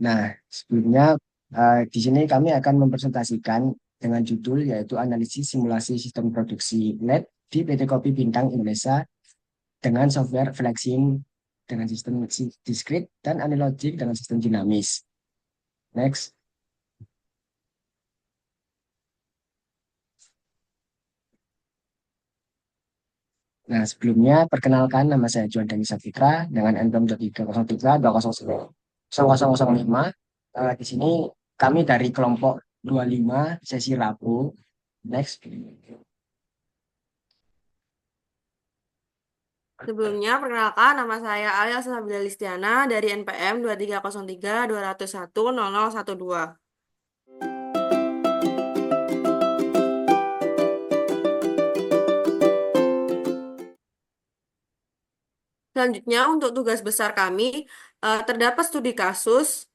Nah, sebelumnya di sini kami akan mempresentasikan dengan judul yaitu analisis simulasi sistem produksi LED di PT Kopi Bintang Indonesia dengan software Flexim dengan sistem discrete dan analogic dengan sistem dinamis. Next. Nah, sebelumnya perkenalkan nama saya Juan Dani Safitra dengan NPM 303 di sini kami dari kelompok 25 sesi Rabu. Next. Sebelumnya, perkenalkan nama saya Alia Sabila Listiana dari NPM 2303-201-0012. Selanjutnya, untuk tugas besar kami, terdapat studi kasus.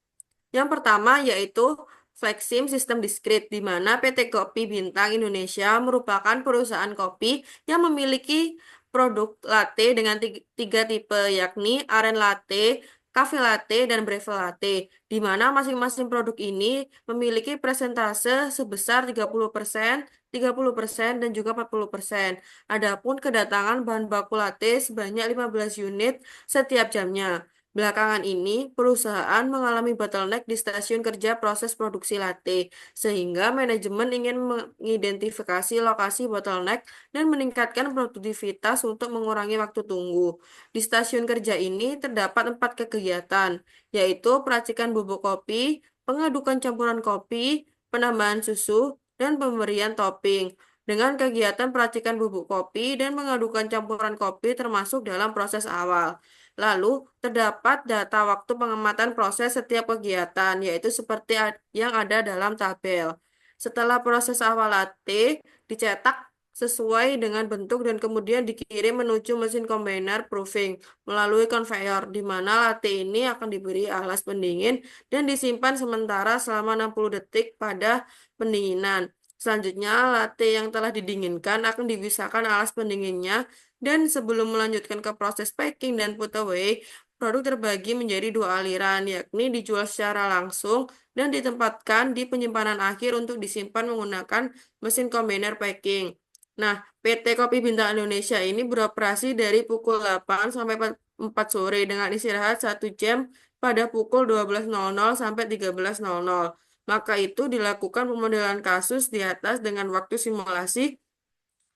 Yang pertama yaitu Flexim Sistem Diskrit, di mana PT Kopi Bintang Indonesia merupakan perusahaan kopi yang memiliki produk latte dengan tiga tipe, yakni aren latte, cafe latte, dan breve latte, di mana masing-masing produk ini memiliki persentase sebesar 30%, 30%, dan juga 40%. Adapun kedatangan bahan baku latte sebanyak 15 unit setiap jamnya. Belakangan ini, perusahaan mengalami bottleneck di stasiun kerja proses produksi latte, sehingga manajemen ingin mengidentifikasi lokasi bottleneck dan meningkatkan produktivitas untuk mengurangi waktu tunggu. Di stasiun kerja ini terdapat 4 kegiatan, yaitu peracikan bubuk kopi, pengadukan campuran kopi, penambahan susu, dan pemberian topping. Dengan kegiatan peracikan bubuk kopi dan mengadukan campuran kopi termasuk dalam proses awal. Lalu, terdapat data waktu pengamatan proses setiap kegiatan, yaitu seperti yang ada dalam tabel. Setelah proses awal latte dicetak sesuai dengan bentuk dan kemudian dikirim menuju mesin combiner proofing melalui conveyor, di mana latte ini akan diberi alas pendingin dan disimpan sementara selama 60 detik pada pendinginan. Selanjutnya, latte yang telah didinginkan akan dipisahkan alas pendinginnya dan sebelum melanjutkan ke proses packing dan put away, produk terbagi menjadi dua aliran, yakni dijual secara langsung dan ditempatkan di penyimpanan akhir untuk disimpan menggunakan mesin kombiner packing. Nah, PT Kopi Bintang Indonesia ini beroperasi dari pukul 8 sampai 4 sore dengan istirahat 1 jam pada pukul 12.00 sampai 13.00. Maka itu dilakukan pemodelan kasus di atas dengan waktu simulasi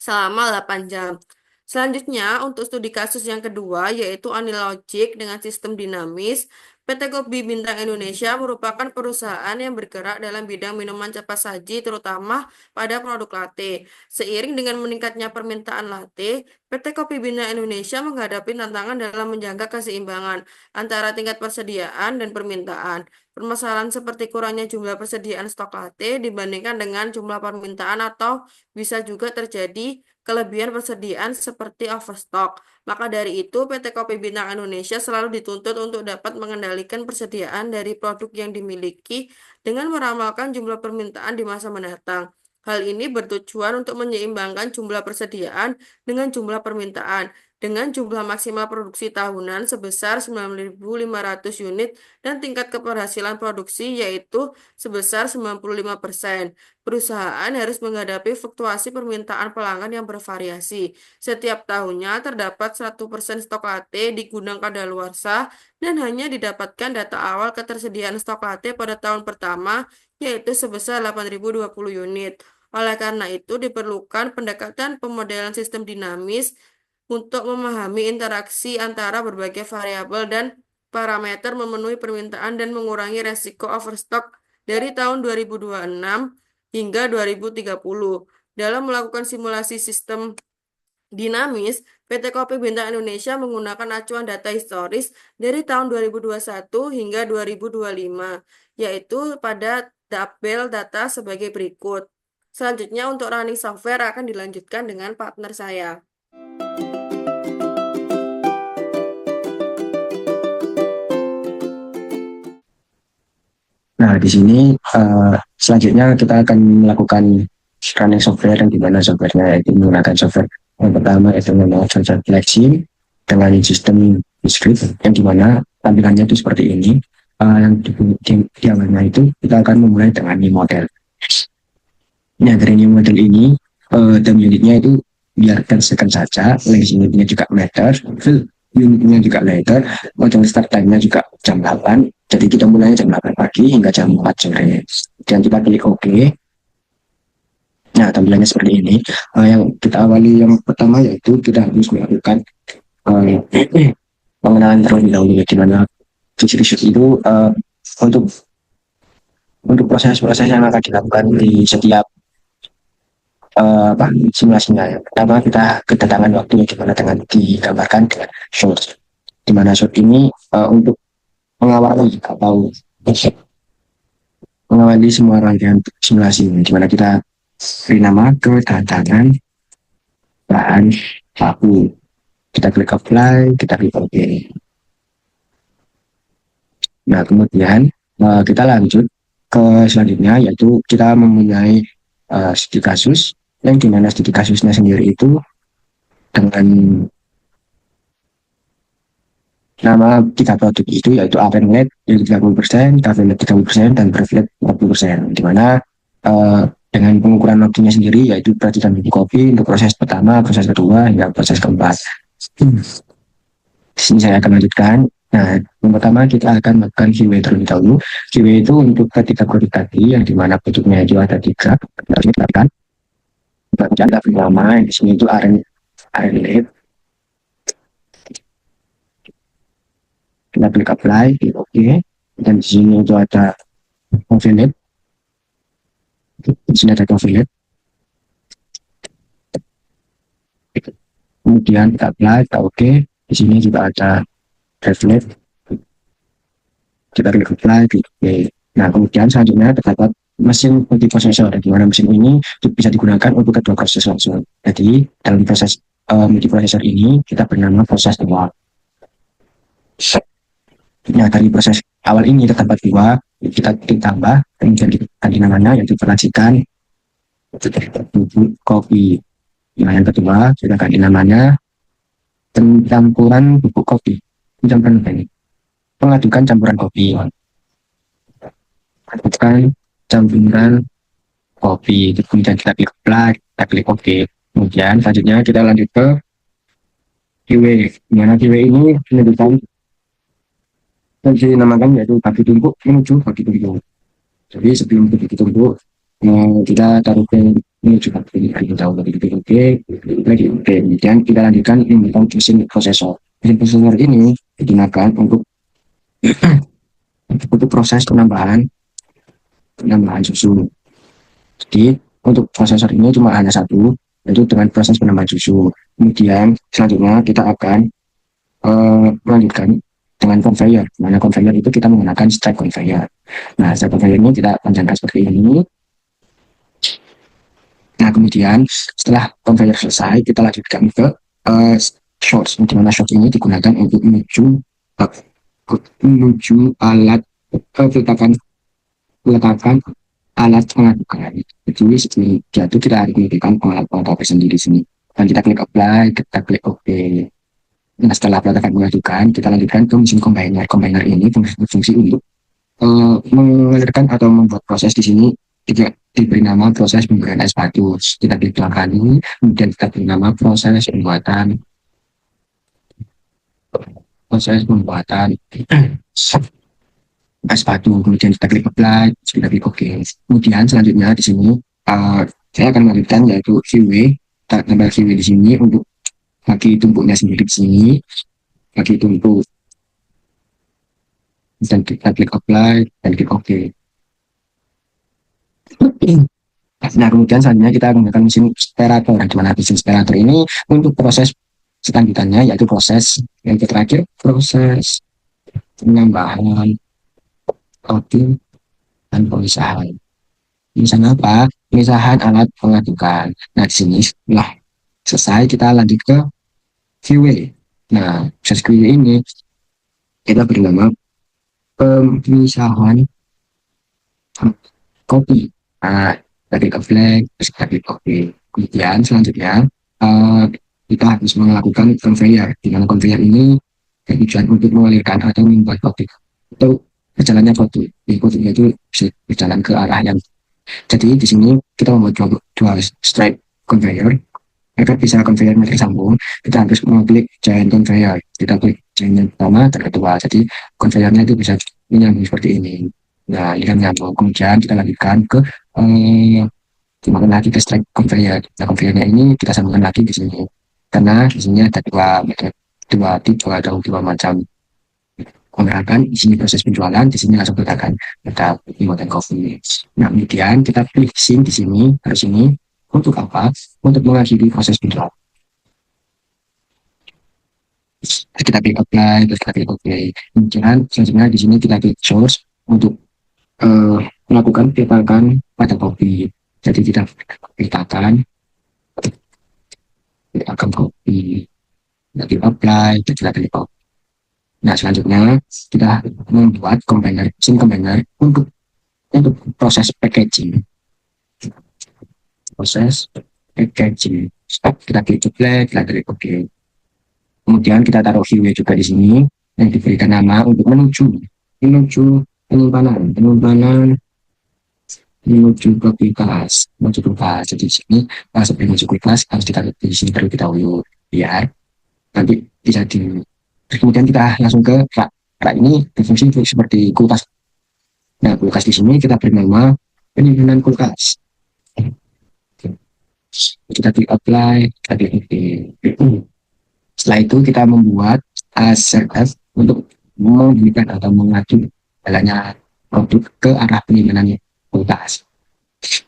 selama 8 jam. Selanjutnya, untuk studi kasus yang kedua, yaitu analogic dengan sistem dinamis, PT Kopi Bintang Indonesia merupakan perusahaan yang bergerak dalam bidang minuman cepat saji, terutama pada produk latte. Seiring dengan meningkatnya permintaan latte, PT Kopi Bintang Indonesia menghadapi tantangan dalam menjaga keseimbangan antara tingkat persediaan dan permintaan. Permasalahan seperti kurangnya jumlah persediaan stok latte dibandingkan dengan jumlah permintaan atau bisa juga terjadi kelebihan persediaan seperti overstock. Maka dari itu, PT Kopi Bintang Indonesia selalu dituntut untuk dapat mengendalikan persediaan dari produk yang dimiliki dengan meramalkan jumlah permintaan di masa mendatang. Hal ini bertujuan untuk menyeimbangkan jumlah persediaan dengan jumlah permintaan, dengan jumlah maksimal produksi tahunan sebesar 9.500 unit dan tingkat keberhasilan produksi yaitu sebesar 95%. Perusahaan harus menghadapi fluktuasi permintaan pelanggan yang bervariasi. Setiap tahunnya terdapat 100% stok latte di gudang kadaluarsa dan hanya didapatkan data awal ketersediaan stok latte pada tahun pertama, yaitu sebesar 8.020 unit. Oleh karena itu, diperlukan pendekatan pemodelan sistem dinamis untuk memahami interaksi antara berbagai variabel dan parameter memenuhi permintaan dan mengurangi resiko overstock dari tahun 2026 hingga 2030. Dalam melakukan simulasi sistem dinamis, PT Kopi Bintang Indonesia menggunakan acuan data historis dari tahun 2021 hingga 2025, yaitu pada tabel data sebagai berikut. Selanjutnya untuk running software akan dilanjutkan dengan partner saya. Nah, di sini selanjutnya kita akan melakukan running software yang dimana softwarenya itu menggunakan software yang pertama itu memang software Flexi dengan sistem discrete yang dimana tampilannya itu seperti ini. yang di awalnya itu kita akan memulai dengan new model. Nah, dari new model ini, time unitnya itu biarkan second saja, length unitnya juga meter, fill unitnya juga liter, model start time-nya juga jam 8, jadi kita mulai jam 8 pagi hingga jam 4 sore. Dan kita klik OK. Nah, tampilannya seperti ini. Yang kita awali yang pertama yaitu kita harus melakukan pengenalan terlebih dahulu, di mana feature itu untuk proses-proses yang akan dilakukan di setiap simulasinya. Yang pertama kita kedatangan waktunya di mana dengan digambarkan dengan short, di mana short ini untuk mengawali atau mengawali semua rangkaian simulasi, di mana kita beri nama kedatangan bahan baku. Kita klik apply, kita klik OK. Nah, kemudian kita lanjut ke selanjutnya, yaitu kita mempunyai studi kasus, yang dimana studi kasusnya sendiri itu dengan nama 3 produk itu, yaitu Open Lab yaitu 30%, Cafe Lab 30%, dan Bref Lab 40%, dimana dengan pengukuran waktunya sendiri yaitu perhatikan bubuk kopi untuk proses pertama, proses kedua, hingga proses keempat. Di sini saya akan lanjutkan. Nah, yang pertama kita akan melakukan QA terlebih dahulu. QA itu untuk ketiga produk tadi, yang dimana produknya itu ada 3, harus kita lakukan. Kita beri nama, yang di sini itu Lab. Kita klik apply, klik OK. Dan di sini itu ada Coffee Lab. Di sini ada Coffee Lab. Kemudian kita apply, kita OK. Di sini juga ada Reflect. Kita klik apply, klik OK. Nah, kemudian selanjutnya terdapat mesin multiprosesor, di mana mesin ini bisa digunakan untuk kedua proses langsung. Jadi dalam proses multiprosesor ini kita bernama proses 2. Nah, dari proses awal ini terdapat 2, kita tambah, kemudian kita ganti namanya yaitu peracikan bubuk kopi. Nah, yang kedua kita ganti namanya pencampuran bubuk kopi. Pengadukan campuran kopi. Pengadukan campuran kopi. Kemudian kita klik apply, kita klik OK. Kemudian selanjutnya kita lanjut ke QA. Dimana QA ini menunjukkan yang dinamakan yaitu bagi tumpuk menuju bagi tumpuk. Jadi sebelum bagi tumpuk kita taruh ke menuju bagi tumpuk. Lagi OK. Kemudian kita lanjutkan menggunakan mesin prosesor. Mesin prosesor ini digunakan untuk proses penambahan susu. Jadi untuk prosesor ini cuma hanya satu, yaitu dengan proses penambahan susu. Kemudian selanjutnya kita akan melanjutkan dengan conveyor. Mana conveyor itu kita menggunakan stack conveyor. Nah, stack conveyor ini kita panjangkan seperti ini. Nah, kemudian setelah conveyor selesai, kita lanjutkan ke shorts, di mana shorts ini digunakan untuk menuju alat peletakan alat pengadukan. Jadi seperti itu kita harus menggunakan alat sendiri di sini. Dan kita klik apply, kita klik OK. Nah, setelah peletakan mengadukan, kita lanjutkan ke mesin combiner. Combiner ini fungsi untuk mengalirkan atau membuat proses di sini diberi nama proses pembuatan es batu. Kita klik belakang ini, kemudian kita beri nama proses pembuatan es batu. Kemudian kita klik apply, kita klik OK. Kemudian selanjutnya di sini saya akan melanjutkan yaitu QA. Kita tambah QA di sini untuk bagi tumpuknya sendiri di sini, bagi tumpuk. Dan kita klik apply dan klik OK. Nah, kemudian selanjutnya kita menggunakan mesin separator, di mana mesin separator ini untuk proses selanjutnya yaitu proses yang terakhir, proses penambahan roti dan pemisahan. Misalnya apa? Pemisahan alat pengadukan. Nah, di sini setelah selesai kita lanjut ke QA. Nah, proses QA ini kita beri nama pemisahan kopi. Nah, dari flag, terus kita klik OK. Kemudian selanjutnya kita harus melakukan conveyor, di mana conveyor ini tujuan untuk mengalirkan atau membuat kopi. Atau berjalannya kode itu bisa berjalan ke arah yang. Jadi di sini kita membuat dua stripe conveyor agar bisa conveyernya tersambung. Kita harus mengklik giant conveyor. Kita klik giant yang pertama dan kedua. Jadi conveyernya itu bisa menyambung seperti ini. Nah, ini kan nyambung. Kemudian kita lanjutkan ke sambungkan lagi ke stripe conveyor. Nah, conveyernya ini kita sambungkan lagi di sini. Karena di sini ada dua tipe atau dua macam menggerakkan. Di sini proses penjualan, di sini langsung letakkan ada dan coffee. Nah, kemudian kita pilih SIM di sini, harus ini untuk apa? Untuk mengakhiri proses penjualan. Kita pilih apply, terus kita pilih OK. Kemudian selanjutnya di sini kita pilih source untuk melakukan petakan pada kopi. Jadi kita petakan kopi, kita pilih apply, terus kita pilih OK. Nah, selanjutnya kita membuat combiner, SIM combiner untuk proses packaging. Proses packaging. Kita klik apply, kita klik OK. Kemudian kita taruh view juga di sini yang diberikan nama untuk menuju penyimpanan menuju ke kelas. Jadi di sini sebelum menuju ke kelas harus ditaruh di sini terlebih dahulu biar nanti bisa di. Kemudian kita langsung ke rak. Rak ini berfungsi seperti kulkas. Nah, kulkas di sini kita beri nama penyimpanan kulkas. Kita klik apply, kita klik OK. Setelah itu kita membuat ASRF untuk memberikan atau mengacu jalannya produk ke arah penyimpanan kulkas.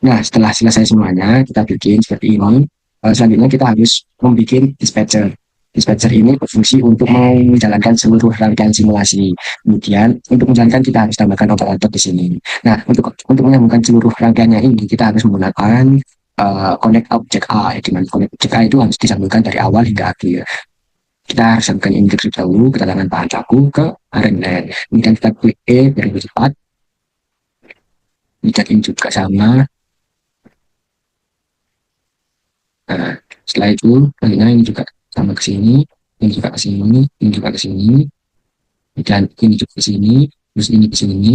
Nah, setelah selesai semuanya, kita bikin seperti ini. Selanjutnya kita harus membuat dispatcher. Dispatcher ini berfungsi untuk menjalankan seluruh rangkaian simulasi. Kemudian untuk menjalankan kita harus tambahkan operator di sini. Nah, untuk menyambungkan seluruh rangkaiannya ini kita harus menggunakan connect object A. Di mana connect object A itu harus disambungkan dari awal hingga akhir. Kita harus lakukan ini terlebih dahulu, kedatangan bahan baku ke RNN. Kemudian kita klik E biar lebih cepat. Ini juga sama. Nah, setelah itu, selanjutnya ini juga sama ke sini, ini juga ke sini, ini juga ke sini, dan ini juga ke sini, terus ini ke sini,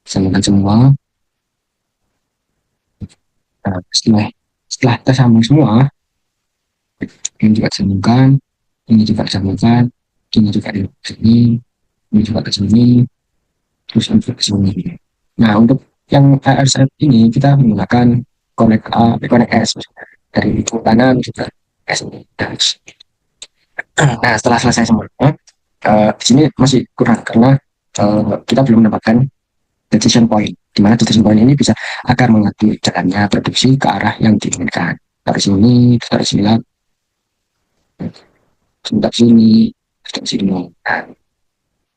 sambungkan semua. Nah, setelah kita sambung semua, ini juga disambungkan, ini juga disambungkan, ini juga ke sini, ini juga ke sini, terus ini juga ke sini. Nah, untuk yang ARSF ini kita menggunakan connect A, connect S dari kanan juga S. Nah, setelah selesai semuanya, di sini masih kurang karena kita belum mendapatkan decision point, di mana decision point ini bisa agar mengatur jalannya produksi ke arah yang diinginkan. Dari sini, dari sini lagi, dari sini, dari sini. Nah,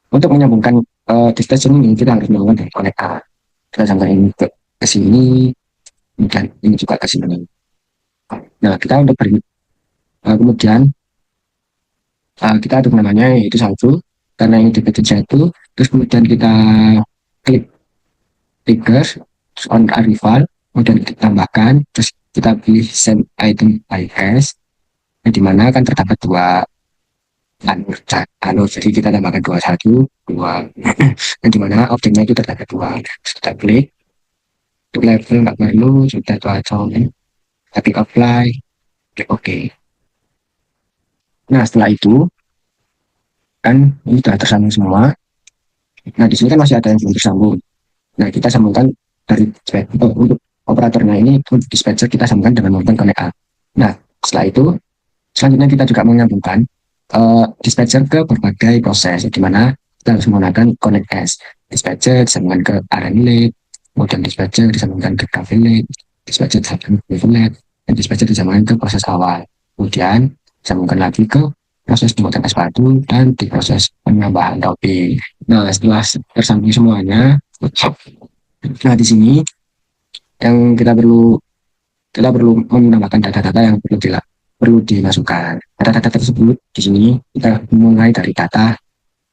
untuk menyambungkan decision ini kita harus melakukan dari connect A. Kita sambungkan ini ke sini, dan ini juga ke sini. Nah, kita untuk kemudian kita atur namanya yaitu satu karena ini dpt satu, terus kemudian kita klik trigger on arrival, kemudian kita tambahkan, terus kita pilih send item by S, di mana akan terdapat dua jadi kita tambahkan dua dan di mana objeknya itu terdapat dua. Terus kita klik untuk level nggak perlu, sudah itu aja, tapi apply, klik OK. Nah, setelah itu kan ini sudah tersambung semua. Nah, di sini kan masih ada yang belum tersambung. Nah, kita sambungkan dari untuk operatornya ini, untuk dispatcher kita sambungkan dengan menggunakan connect A. Nah, setelah itu selanjutnya kita juga menyambungkan dispatcher ke berbagai proses, di mana kita harus menggunakan connect S. Dispatcher disambungkan ke RN lead, kemudian dispatcher disambungkan ke cafe lead, dispatcher disambungkan ke lead, dan dispatcher disambungkan ke proses awal. Kemudian disambungkan lagi ke proses pembuatan es batu dan di proses penambahan topping. Nah, setelah tersambung semuanya, nah di sini yang kita perlu menambahkan data-data yang perlu dimasukkan. Data-data tersebut di sini kita mulai dari data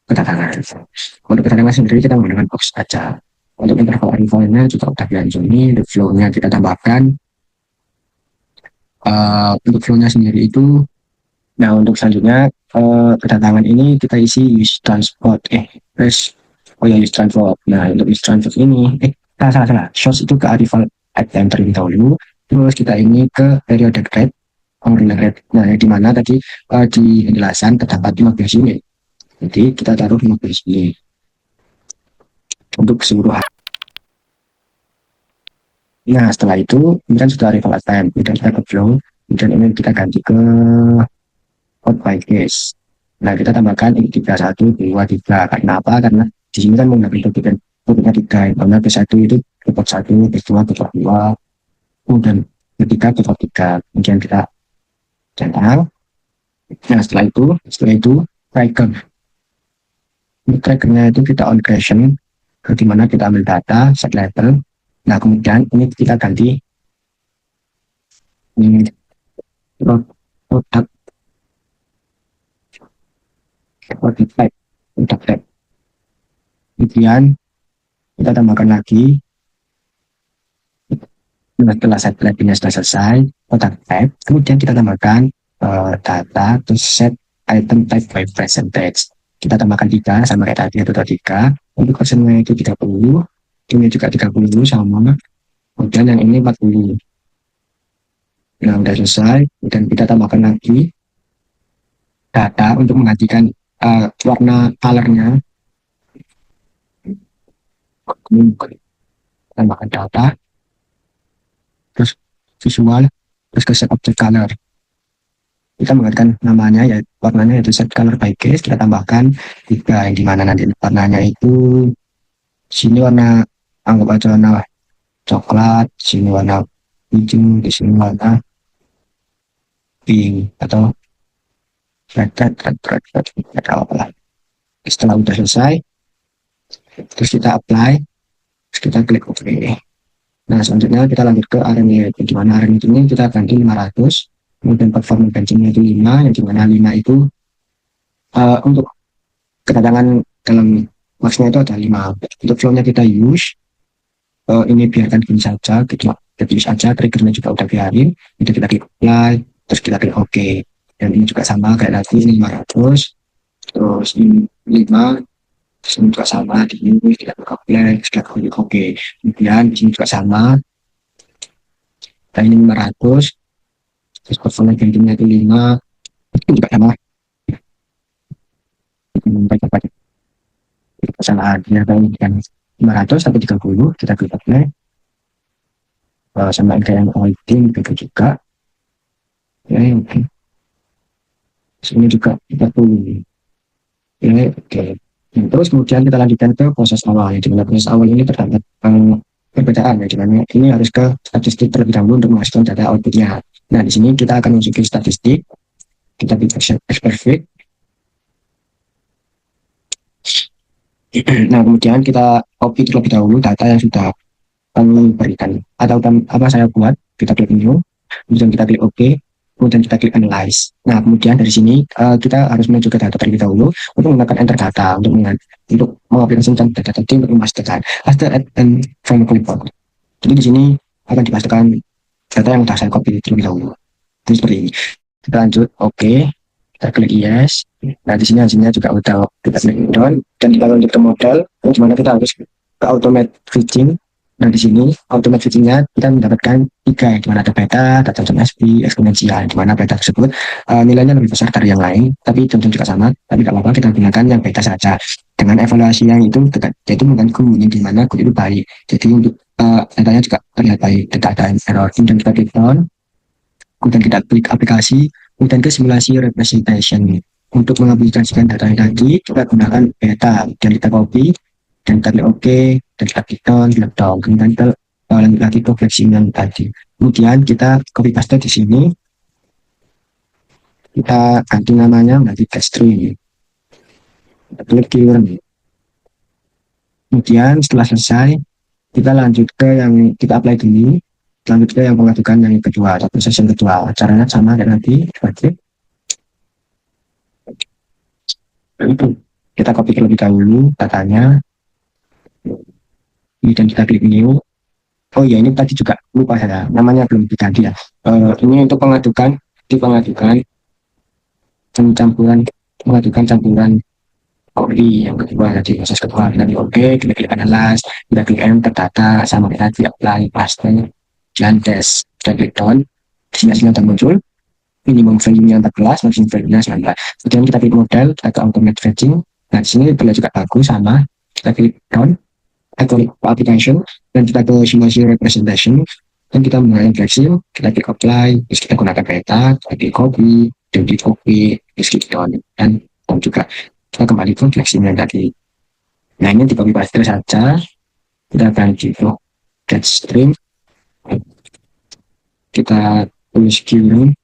kedatangan. Untuk kedatangan sendiri kita menggunakan box saja. Untuk interval arrivalnya juga udah ini, flow-nya kita tambahkan. Untuk flow-nya sendiri itu, nah untuk selanjutnya kedatangan ini kita isi use transport Oh ya, use transfer. Nah, untuk use transfer ini, salah. Source itu ke arrival at time terlebih dahulu. Terus kita ini ke periodic rate, ordinal rate. Nah, di mana tadi di penjelasan terdapat 15 unit. Jadi kita taruh 15 unit untuk keseluruhan. Nah, setelah itu, kemudian sudah arrival at time, kemudian kita ke flow, kemudian ini kita ganti ke out by case. Nah, kita tambahkan ini 3, 1, 2, 3. Karena apa? Karena di sini kan menggunakan topiknya 3. Karena P1 itu pivot 1, P2, pivot 2, kemudian ketiga pivot 3. Kemudian kita centang. Nah, setelah itu, tracker. Trackernya itu kita on creation, di mana kita ambil data, set level. Nah, kemudian ini kita ganti ini product type. Kemudian kita tambahkan lagi. Setelah set labelnya sudah selesai, product type, kemudian kita tambahkan data to set item type by percentage. Kita tambahkan 3 sama kayak tadi, 1, 3. Untuk persennya itu 30, ini juga 30 sama, kemudian yang ini 40. Nah, udah selesai, dan kita tambahkan lagi data untuk menggantikan warna colornya. Tambahkan data, terus visual, terus ke set object color. Kita menggantikan namanya, ya warnanya yaitu set color by case. Kita tambahkan 3, yang dimana nanti warnanya itu sini warna, anggap aja warna coklat, sini warna hijau, di sini warna pink atau red, apa lah. Setelah udah selesai, terus kita apply, terus kita klik OK. Nah, selanjutnya kita lanjut ke RME, di mana RME ini kita ganti 500, kemudian performance benchingnya itu 5, yang dimana 5 itu untuk kedatangan dalam maksnya itu ada 5. Untuk flow-nya kita use, ini biarkan gini saja, kita use aja, triggernya juga udah biarin, itu kita klik apply, terus kita klik OK. Dan ini juga sama kayak tadi, ini 500, terus ini 5, terus ini juga sama, di ini kita klik apply, terus kita klik OK. Kemudian di sini juga sama, dan ini 500, terus performance benchingnya itu 5, itu juga sama. Kesalahan ya, kan 500 sampai 30, kita klik apply, sama kayak yang awaiting gitu juga ya, oke. Ini juga 40 ya, oke. Nah, terus kemudian kita lanjutkan ke proses awal, di mana proses awal ini terdapat perbedaan, ya, di mana ini harus ke statistik terlebih dahulu untuk menghasilkan data outputnya. Nah, di sini kita akan masukin statistik, kita pilih expert fit. Nah, kemudian kita copy terlebih dahulu data yang sudah kami berikan atau apa saya buat. Kita klik new, kemudian kita klik OK, kemudian kita klik analyze. Nah, kemudian dari sini kita harus menuju ke data terlebih dahulu untuk menggunakan enter data untuk mengaplikasikan data tadi untuk memastikan after and from clipboard. Jadi di sini akan dipastikan data yang sudah saya copy terlebih dahulu. Jadi seperti ini. Kita lanjut, OK, kita klik yes. Nah, di sini hasilnya juga udah kita klik down, dan kita lanjut ke model, di mana kita harus ke automate fetching. Nah, di sini automate fetchingnya kita mendapatkan 3, di mana ada beta, data SP, eksponensial, di mana beta tersebut nilainya lebih besar dari yang lain, tapi jam juga sama, tapi tidak apa-apa, kita gunakan yang beta saja. Dengan evaluasi yang itu, yaitu menggunakan kemudian di mana kode itu baik. Jadi untuk datanya juga terlihat baik, tidak ada error. Kemudian kita klik down, kemudian kita klik aplikasi, kemudian ke simulasi representation. Untuk mengaplikasikan data yang tadi, kita gunakan beta, dan kita copy, dan kita klik OK, dan kita klik down, kemudian kita lanjut lagi ke flexing yang tadi. Kemudian kita copy paste di sini, kita ganti namanya menjadi test tree. Kita klik keyword. Kemudian setelah selesai, kita lanjut ke yang kita apply dulu, lanjut ke yang mengajukan yang kedua, atau proses yang kedua. Caranya sama kayak nanti, seperti itu. Kita copy terlebih dahulu datanya, dan kita klik new. Oh ya, ini tadi juga lupa saya, namanya belum diganti ya. Ini untuk pengajukan campuran copy. Yang kedua tadi proses kedua kita klik OK, kita klik analyze, kita klik enter data, sama kita tadi apply, paste, dan tes. Kita klik done, destinasinya akan muncul, minimum value-nya 14, maximum value-nya 19. Kemudian kita klik model, kita ke automate fetching. Nah, di sini boleh juga bagus sama. Kita klik done, kita klik application, dan kita ke simulasi representation, dan kita mulai flexing, kita klik apply, terus kita gunakan peta, kita klik copy, dan di copy, terus klik done, dan juga kita kembali ke flexing yang tadi. Nah, ini di copy paste saja, kita akan di get string, kita tulis keyword,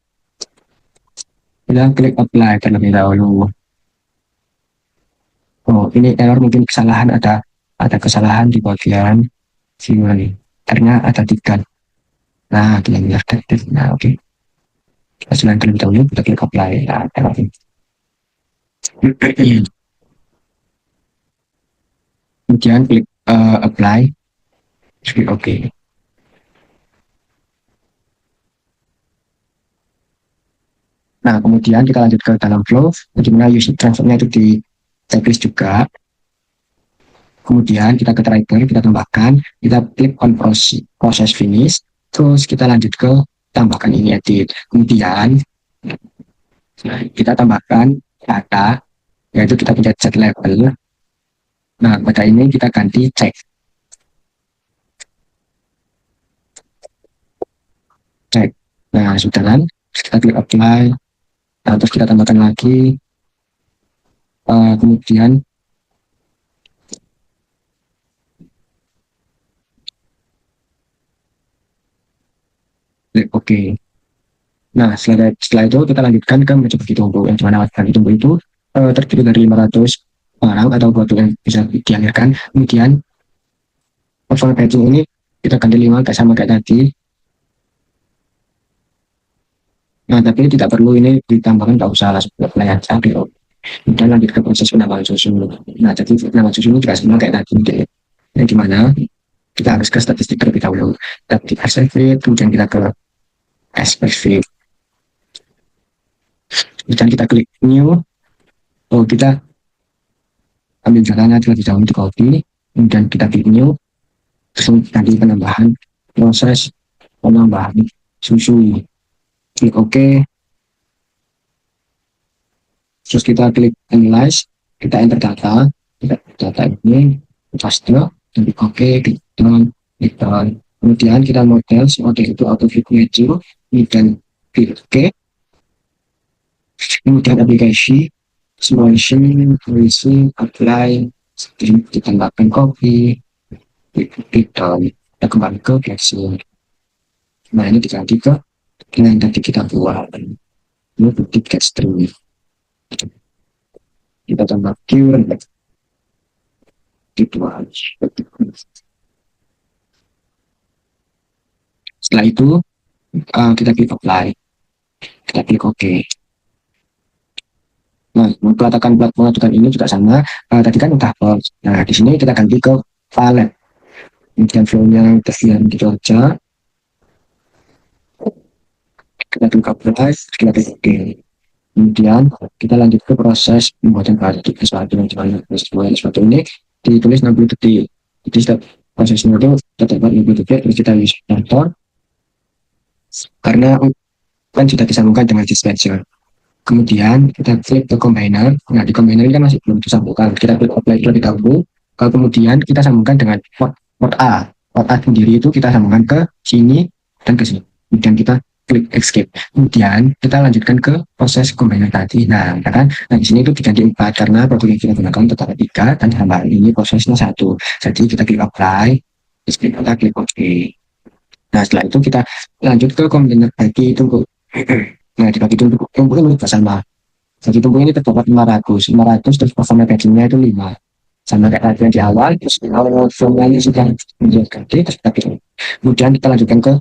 kita klik apply terlebih dahulu. Oh, ini error, mungkin kesalahan, ada kesalahan di bagian sini. Ternyata ada 3. Nah, kita lihat detektif. Nah, oke. Kita selain terlebih dahulu, kita klik apply. Nah, error ini. Kemudian klik apply, terus klik OK. Nah, kemudian kita lanjut ke dalam flow, bagaimana use transfernya itu di checklist juga. Kemudian kita ke trigger, kita tambahkan, kita klik on process finish, terus kita lanjut ke tambahkan ini edit. Kemudian kita tambahkan data, yaitu kita punya set level. Nah, pada ini kita ganti cek. Cek. Nah, sudah kan? Kita klik apply. Nah, terus kita tambahkan lagi. Kemudian klik OK. Nah, setelah itu kita lanjutkan ke metode bagi tumbuh, yang dimana bagi tumbuh itu terdiri dari 500 orang atau botol yang bisa dialirkan. Kemudian perform batching ini kita ganti 5 kayak sama kayak tadi. Nah, tapi tidak perlu ini ditambahkan, nggak usah langsung apply aja. Kemudian lanjut ke proses penambahan susu. Nah, jadi penambahan susu ini juga sama kayak tadi, yang dimana kita harus ke statistik terlebih dahulu. Kita di Excel sheet, kemudian kita ke spreadsheet. Kemudian kita klik new. Oh, kita ambil datanya terlebih dahulu di copy, kemudian kita klik new, terus tadi penambahan proses penambahan susu, klik OK, terus kita klik analyze, kita enter data ini paste, dan klik OK, klik done. Kemudian kita model itu auto fit matching, kemudian klik OK, kemudian aplikasi simulation, apply, ditambahkan copy, klik done, kita kembali ke flexing. Nah, ini diganti ke yang tadi kita buat. Ini bukti get string. Kita tambah keyword. Setelah itu, kita klik apply. Kita klik OK. Nah, pengaturan ini juga sama. Tadi kan udah box. Nah, di sini kita ganti ke palette. Kemudian flow-nya terlihat gitu aja. Kita klik apply, kita klik OK. Kemudian kita lanjut ke proses pembuatan batik sepatu, yang dimana sepatu ini ditulis 60 detik. Jadi setiap prosesnya itu tetap 60 detik, terus kita use motor karena kan sudah disambungkan dengan dispenser. Kemudian kita klik ke combiner. Nah, di combiner ini kan masih belum disambungkan. Kita klik apply terlebih dahulu. Kemudian kita sambungkan dengan port A. Port A sendiri itu kita sambungkan ke sini dan ke sini. Kemudian kita klik escape. Kemudian kita lanjutkan ke proses combiner tadi. Nah, kan? Nah, di sini itu diganti 4 karena produk yang kita gunakan tetap 3 dan tambahan ini prosesnya 1. Jadi kita klik apply, kita klik OK. Nah, setelah itu kita lanjut ke combiner bagi tunggu. Nah, dibagi tunggu ini sama. Jadi tunggu ini terdapat 500 terus performa batchingnya itu 5. Sama kayak tadi yang di awal, terus formnya ini sudah menjadi terus kita klik. Kemudian kita lanjutkan ke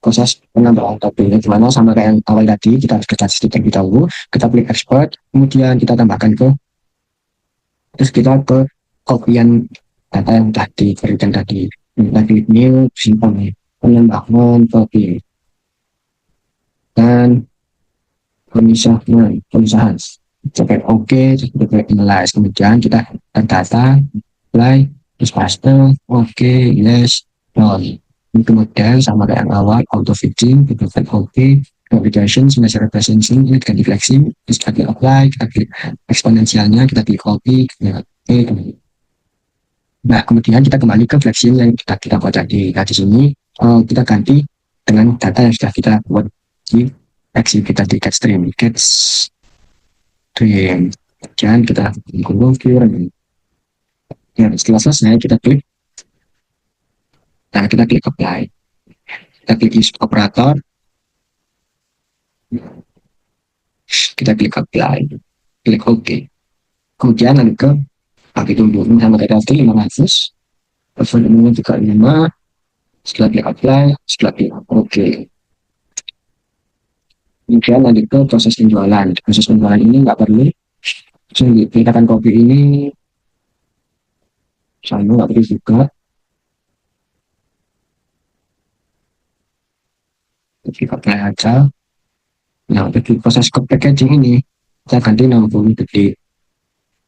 proses penambahan tabelnya, dimana sama kayak yang awal tadi, kita harus ke statistik terlebih dahulu, kita klik export, kemudian kita tambahkan terus kita ke kopian data yang tadi, berikan tadi, kita klik new, simpan, penambahan copy, dan pemisahan. Coba oke, terus kita klik analyze. Kemudian kita terdata, apply, terus paste, oke, yes, done. Itu model sama kayak yang awal, auto fitting, kita klik oke, application, semester representation, ini ganti flexing, terus kita klik apply, kita klik eksponensialnya, kita klik copy, kita klik oke. Nah, kemudian kita kembali ke flexing yang kita buat tadi. Nah, di sini kita ganti dengan data yang sudah kita buat di flexing kita di get stream, get stream. Kemudian kita configure. Ya, setelah selesai kita klik, nah kita klik apply, kita klik use operator, kita klik apply, klik OK. Kemudian lanjut ke pakai tunggu sama kayak tadi 500, volume 35, setelah klik apply, setelah klik OK. Kemudian lanjut ke proses penjualan. Proses penjualan ini nggak perlu, kita akan copy ini, sama nggak perlu juga. Klik apply aja. Nah, untuk proses packaging ini, kita ganti 60 detik.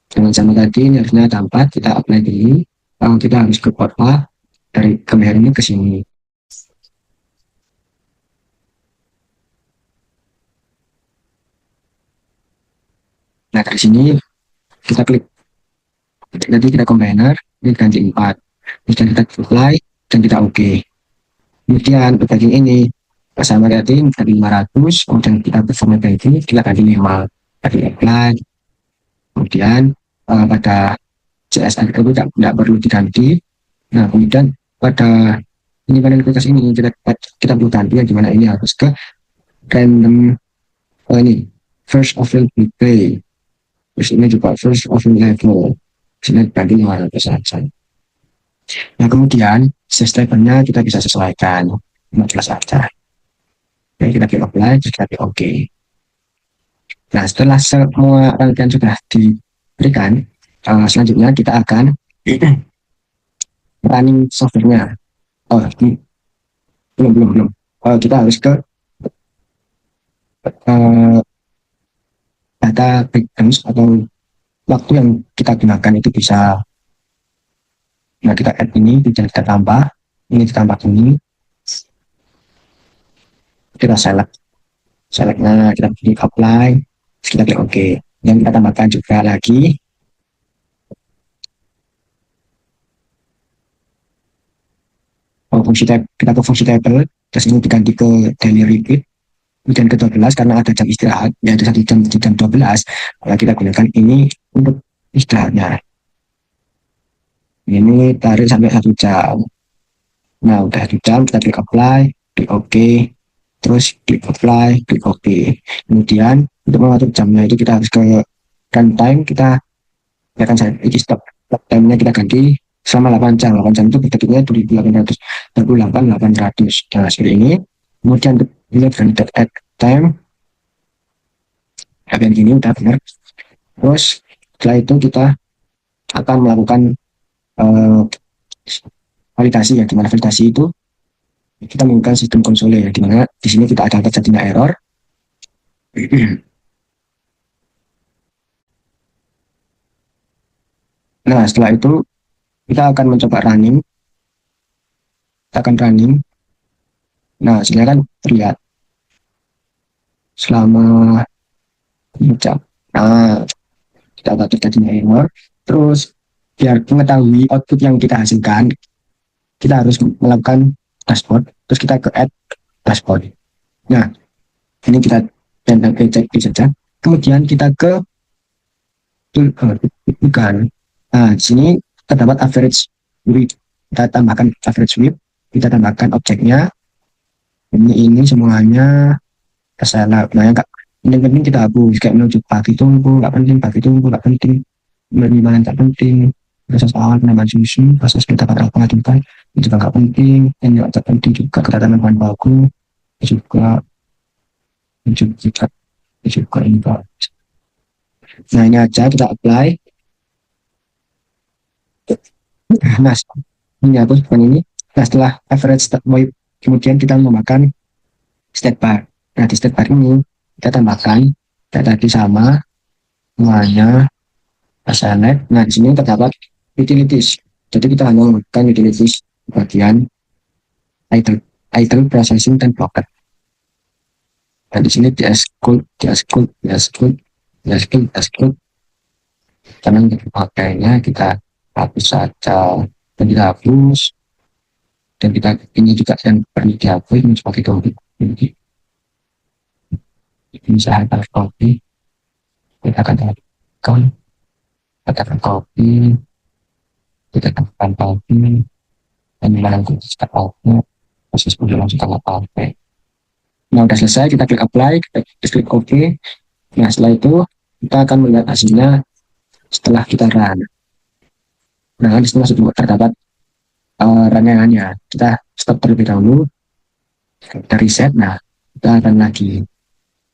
Dengan sama tadi, ini harusnya ada 4, kita apply dulu. Kita harus ke kota, dari kamera ini ke sini. Nah, dari sini, kita klik. Nanti kita combiner, ini ganti 4. Kemudian kita apply, dan kita OK. Kemudian, bagian ini, sama tadi, dari 500, kemudian kita performa ini, kita ganti 5. Kita apply, kemudian pada CSR itu tidak perlu diganti. Nah, kemudian pada penyimpanan kulkas ini kita perlu ganti yang dimana ini harus ke random ini first of all play. Terus ini juga first of all level. Sini ganti 500 saja. Nah, kemudian stepnya kita bisa sesuaikan 15 saja. Oke, kita klik apply, terus kita klik OK. Nah, setelah semua rangkaian sudah diberikan, selanjutnya kita akan running software-nya. Oh, belum. Kita harus ke data breakdowns atau waktu yang kita gunakan itu bisa. Nah, kita add ini, kita tambah, ini ditambah ini. Kita selectnya kita klik apply, kita klik OK. Yang kita tambahkan juga lagi fungsi tab, kita ke fungsi table, terus ini diganti ke daily repeat, kemudian ke 12 karena ada jam istirahat, yaitu 1 jam di jam 12, kita gunakan ini untuk istirahatnya. Ini tarik sampai 1 jam. Nah, udah 1 jam, kita klik apply, klik OK, terus klik apply, klik OK. Kemudian untuk mengatur jamnya itu kita harus ke runtime, kita akan ini stop time-nya kita ganti selama 8 jam. 8 jam itu bentuknya 2800. Nah, seperti ini. Kemudian dilihat dari add time. Bagian gini udah benar. Terus setelah itu kita akan melakukan validasi ya. Dimana validasi itu kita menggunakan sistem konsole ya. Dimana di sini kita ada terjadinya error. Nah, setelah itu kita akan mencoba running. Kita akan running. Nah, sini kan terlihat selama 1 jam. Nah, kita akan terjadinya error. Terus, biar mengetahui output yang kita hasilkan, kita harus melakukan dashboard. Terus kita ke add dashboard. Nah, ini kita cek saja. Kemudian kita ke bukan. Nah, di sini terdapat average width. Kita tambahkan average width. Kita tambahkan objeknya. Ini semuanya kesalah. Nah, yang penting kita hapus. Kayak menuju bagi tunggu, nggak penting. Bagi tunggu, nggak penting. Gimana nggak penting. Proses awal penambahan susu, proses pendapat pengadilan itu juga nggak penting. Yang nggak penting juga kedatangan bahan baku juga ini Pak. Nah, ini aja kita apply. Nah, ini hapus bukan ini. Nah, setelah average step point, kemudian kita memakan state bar. Nah, di state bar ini kita tambahkan data tadi sama semuanya select. Nah, di sini terdapat utilities. Jadi kita hanya menggunakan utilities bagian idle processing dan blocker. Dan di sini di exclude, di exclude, di exclude, di exclude, di exclude. Karena untuk pakainya kita hapus saja. Dan kita hapus. Dan kita ini juga yang perlu dihapus sebagai topik. Misalnya copy, kita akan katakan copy, kita katakan copy, dan melanjutkan step-nya proses penjualan setelah pakai. Nah, udah selesai, kita klik apply, kita klik OK. Nah, setelah itu kita akan melihat hasilnya setelah kita run. Nah, di sini sudah terdapat rancangannya. Kita stop terlebih dahulu, kita reset. Nah, kita akan lagi.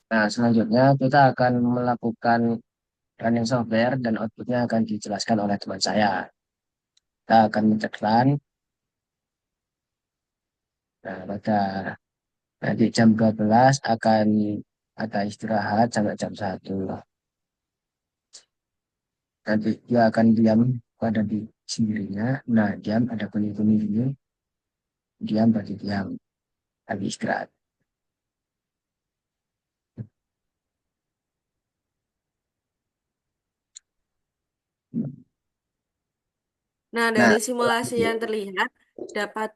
Nah, selanjutnya kita akan melakukan running software dan outputnya akan dijelaskan oleh teman saya. Kita akan mencet run. Nah, pada nanti jam 12 akan ada istirahat sampai jam 1. Nanti dia akan diam pada di sendirinya. Nah, diam ada kuning-kuning ini. Diam berarti diam. Lagi istirahat. Nah, Nah, dari simulasi yang terlihat dapat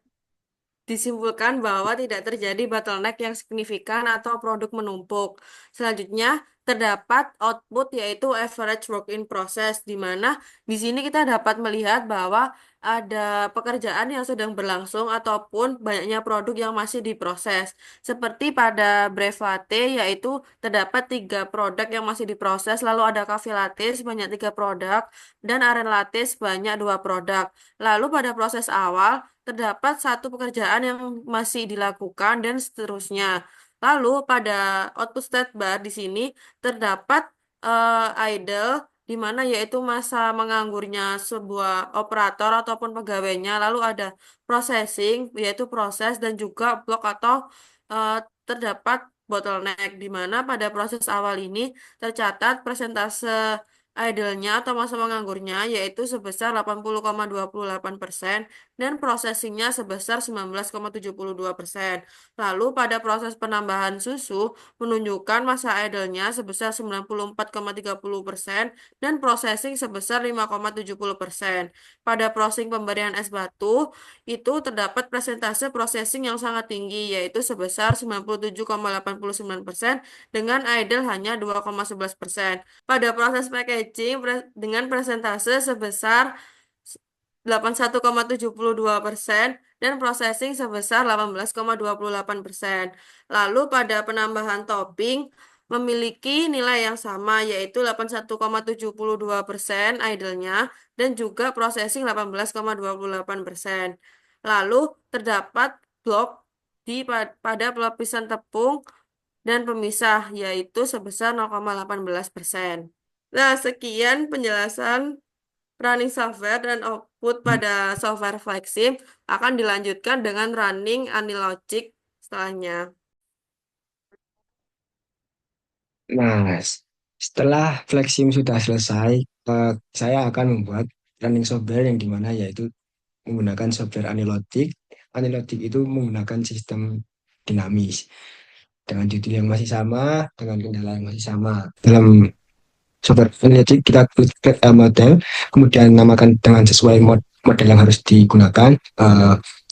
disimpulkan bahwa tidak terjadi bottleneck yang signifikan atau produk menumpuk. Selanjutnya, terdapat output yaitu average work in process, di mana di sini kita dapat melihat bahwa ada pekerjaan yang sedang berlangsung ataupun banyaknya produk yang masih diproses. Seperti pada Breve Latte, yaitu terdapat 3 produk yang masih diproses, lalu ada Cafe Latte sebanyak 3 produk, dan Aren Latte sebanyak 2 produk. Lalu pada proses awal, terdapat satu pekerjaan yang masih dilakukan dan seterusnya. Lalu pada output state bar di sini terdapat idle di mana yaitu masa menganggurnya sebuah operator ataupun pegawainya. Lalu ada processing yaitu proses dan juga block atau eh, terdapat bottleneck di mana pada proses awal ini tercatat persentase idle-nya atau masa menganggurnya yaitu sebesar 80,28% dan prosesinya sebesar 19,72%. Lalu pada proses penambahan susu menunjukkan masa idle-nya sebesar 94,30% dan processing sebesar 5,70%. Pada proses pemberian es batu itu terdapat persentase processing yang sangat tinggi yaitu sebesar 97,89% dengan idle hanya 2,11%. Pada proses packaging dengan persentase sebesar 81,72% dan processing sebesar 18,28%. Lalu pada penambahan topping memiliki nilai yang sama yaitu 81,72% idle-nya dan juga processing 18,28%. Lalu terdapat blok pada pelapisan tepung dan pemisah yaitu sebesar 0,18%. Nah, sekian penjelasan running software dan output pada software Flexim akan dilanjutkan dengan running Anilogic setelahnya. nah, setelah Flexim sudah selesai, saya akan membuat running software yang dimana yaitu menggunakan software Anilogic. Anilogic itu menggunakan sistem dinamis dengan judul yang masih sama, dengan kendala yang masih sama. Dalam software Anilogic kita klik model, kemudian namakan dengan sesuai model yang harus digunakan.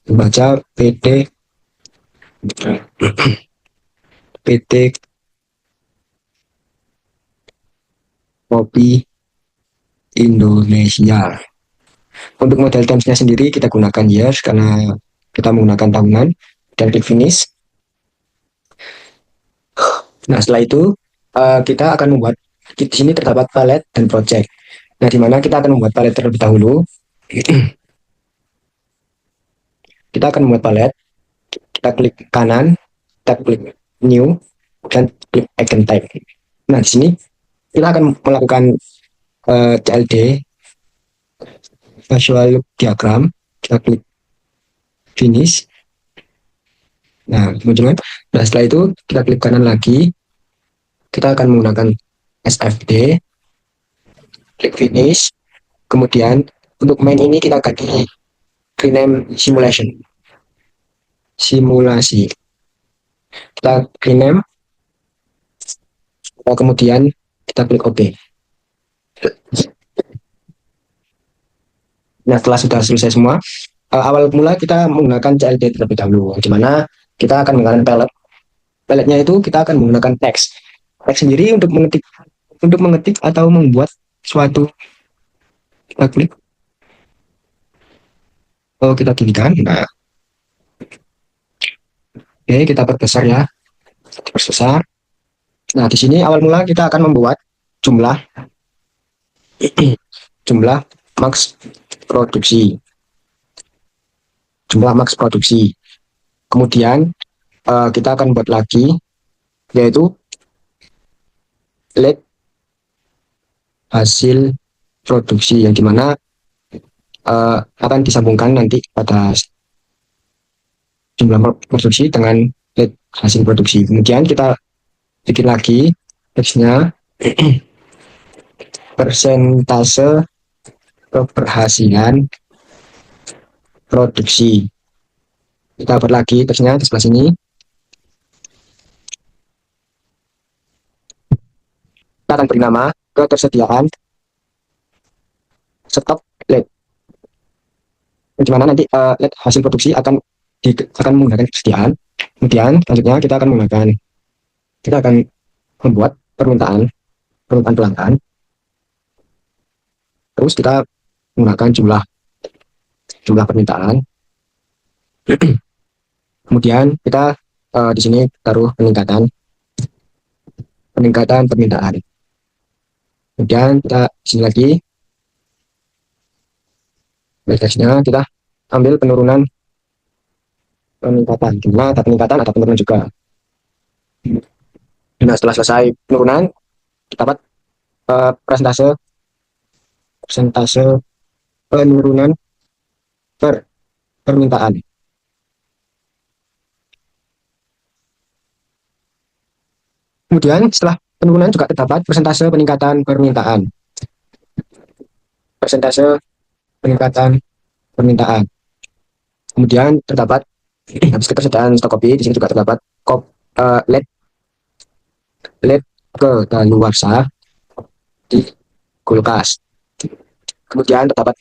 Baca PT Kopi Indonesia. Untuk model terms-nya sendiri kita gunakan years karena kita menggunakan tahunan dan klik finish. Nah, setelah itu kita akan membuat di sini terdapat palette dan project. Nah, di mana kita akan membuat palette terlebih dahulu. Kita akan membuat palette. Kita klik kanan, kita klik new, dan klik icon type. Nah, di sini kita akan melakukan CLD visual diagram. Kita klik finish. Nah, teman-teman. Nah, setelah itu kita klik kanan lagi. Kita akan menggunakan SFD. klik finish. Kemudian untuk main ini kita ganti rename simulation, simulasi. Kita rename, kemudian kita klik OK. Nah, setelah sudah selesai semua, awal mula kita menggunakan CLD terlebih dahulu, di mana kita akan menggunakan palette. Palette-nya itu kita akan menggunakan teks. Teks sendiri untuk mengetik atau membuat suatu, kita klik, oh kita tinggikan. Nah, oke, kita perbesar ya, perbesar. Nah, di sini awal mula kita akan membuat jumlah jumlah max produksi, jumlah max produksi. Kemudian kita akan buat lagi, yaitu let hasil produksi, yang dimana akan disambungkan nanti pada jumlah produksi dengan let hasil produksi. Kemudian kita bikin lagi teksnya persentase keberhasilan produksi. Kita buat lagi teksnya di sebelah sini. Kita akan beri nama ketersediaan stok LED. Di mana nanti LED hasil produksi akan menggunakan kesediaan. Kemudian selanjutnya kita akan membuat permintaan pelanggan. Terus kita menggunakan jumlah permintaan. Kemudian kita di sini taruh peningkatan permintaan. Kemudian kita di sini lagi teksnya kita ambil peningkatan, karena ada peningkatan ada penurunan juga. Nah, setelah selesai penurunan, kita dapat persentase penurunan permintaan. Kemudian setelah penurunan juga terdapat persentase peningkatan permintaan. Persentase peningkatan permintaan. Kemudian terdapat habis ketersediaan stok kopi, di sini juga terdapat LED kedaluarsa di kulkas. Kemudian terdapat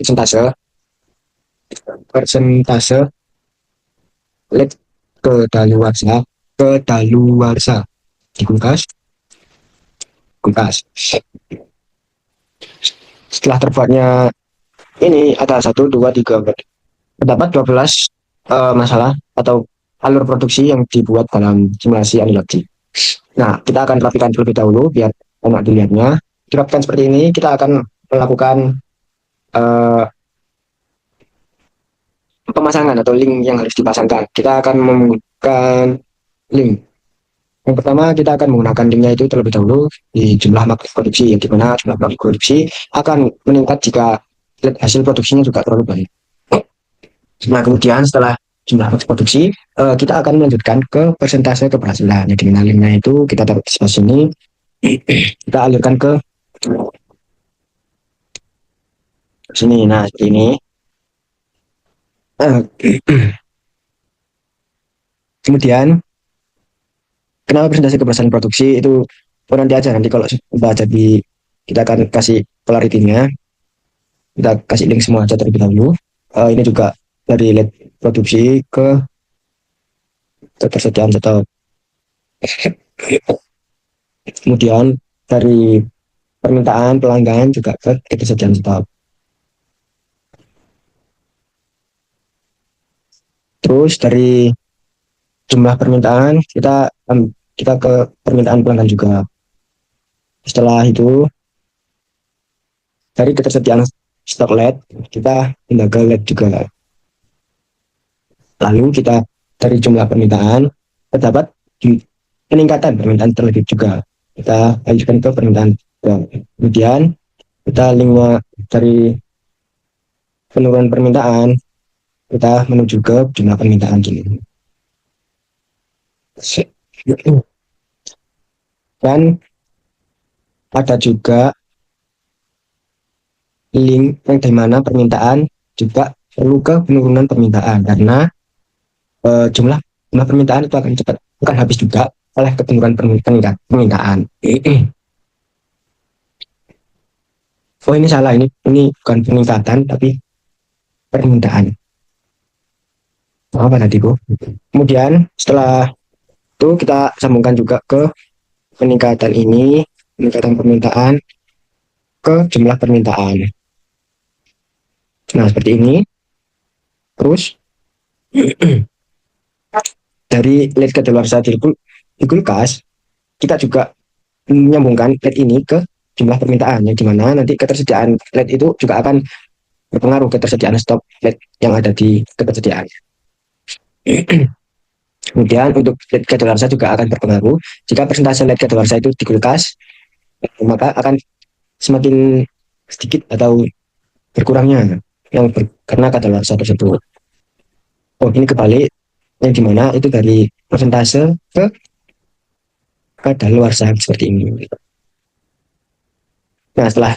persentase LED kedaluarsa di kulkas. Setelah terbuatnya ini ada 1, 2, 3, 4. Terdapat 12 masalah atau alur produksi yang dibuat dalam simulasi analogi. Nah, kita akan rapikan terlebih dahulu biar enak dilihatnya. Dirapikan seperti ini, kita akan melakukan pemasangan atau link yang harus dipasangkan. Kita akan menggunakan link. Yang pertama, kita akan menggunakan linknya itu terlebih dahulu di jumlah max produksi, yang dimana jumlah max produksi akan meningkat jika hasil produksinya juga terlalu baik. Nah, kemudian setelah jumlah max produksi, kita akan melanjutkan ke persentase keberhasilan. Yang dimana linknya itu kita taruh di sebelah sini, kita alirkan ke sini. Nah, ini. Kemudian kenapa presentasi keberhasilan produksi itu nanti aja, nanti kalau sudah jadi kita akan kasih clarity-nya, kita kasih link semua aja terlebih dahulu. Ini juga dari LED produksi ke ketersediaan stok. Kemudian dari permintaan pelanggan juga ke ketersediaan stok. Terus dari jumlah permintaan kita ke permintaan pelanggan juga. Setelah itu dari ketersediaan stok LED kita pindah ke LED juga. Lalu kita dari jumlah permintaan terdapat peningkatan permintaan terlebih juga. Kita lanjutkan ke permintaan. Kemudian kita linknya dari penurunan permintaan kita menuju ke jumlah permintaan gini. Dan ada juga link yang di mana permintaan juga perlu ke penurunan permintaan karena jumlah jumlah permintaan itu akan cepat akan habis juga oleh kepenurunan permintaan. Oh ini salah, ini bukan peningkatan tapi permintaan. Apa tadi Bu? Kemudian setelah itu kita sambungkan juga ke peningkatan ini, peningkatan permintaan ke jumlah permintaan. Nah seperti ini. Terus dari LED kadaluarsa di kulkas, kita juga menyambungkan LED ini ke jumlah permintaan, yang dimana nanti ketersediaan LED itu juga akan berpengaruh ketersediaan stok LED yang ada di ketersediaan. Kemudian untuk LED kadaluarsa juga akan berpengaruh. Jika persentase LED kadaluarsa itu di kulkas, maka akan semakin sedikit atau berkurangnya karena kadaluarsa tersebut. Oh ini kebalik, yang dimana itu dari persentase ke kadaluarsa seperti ini. Nah setelah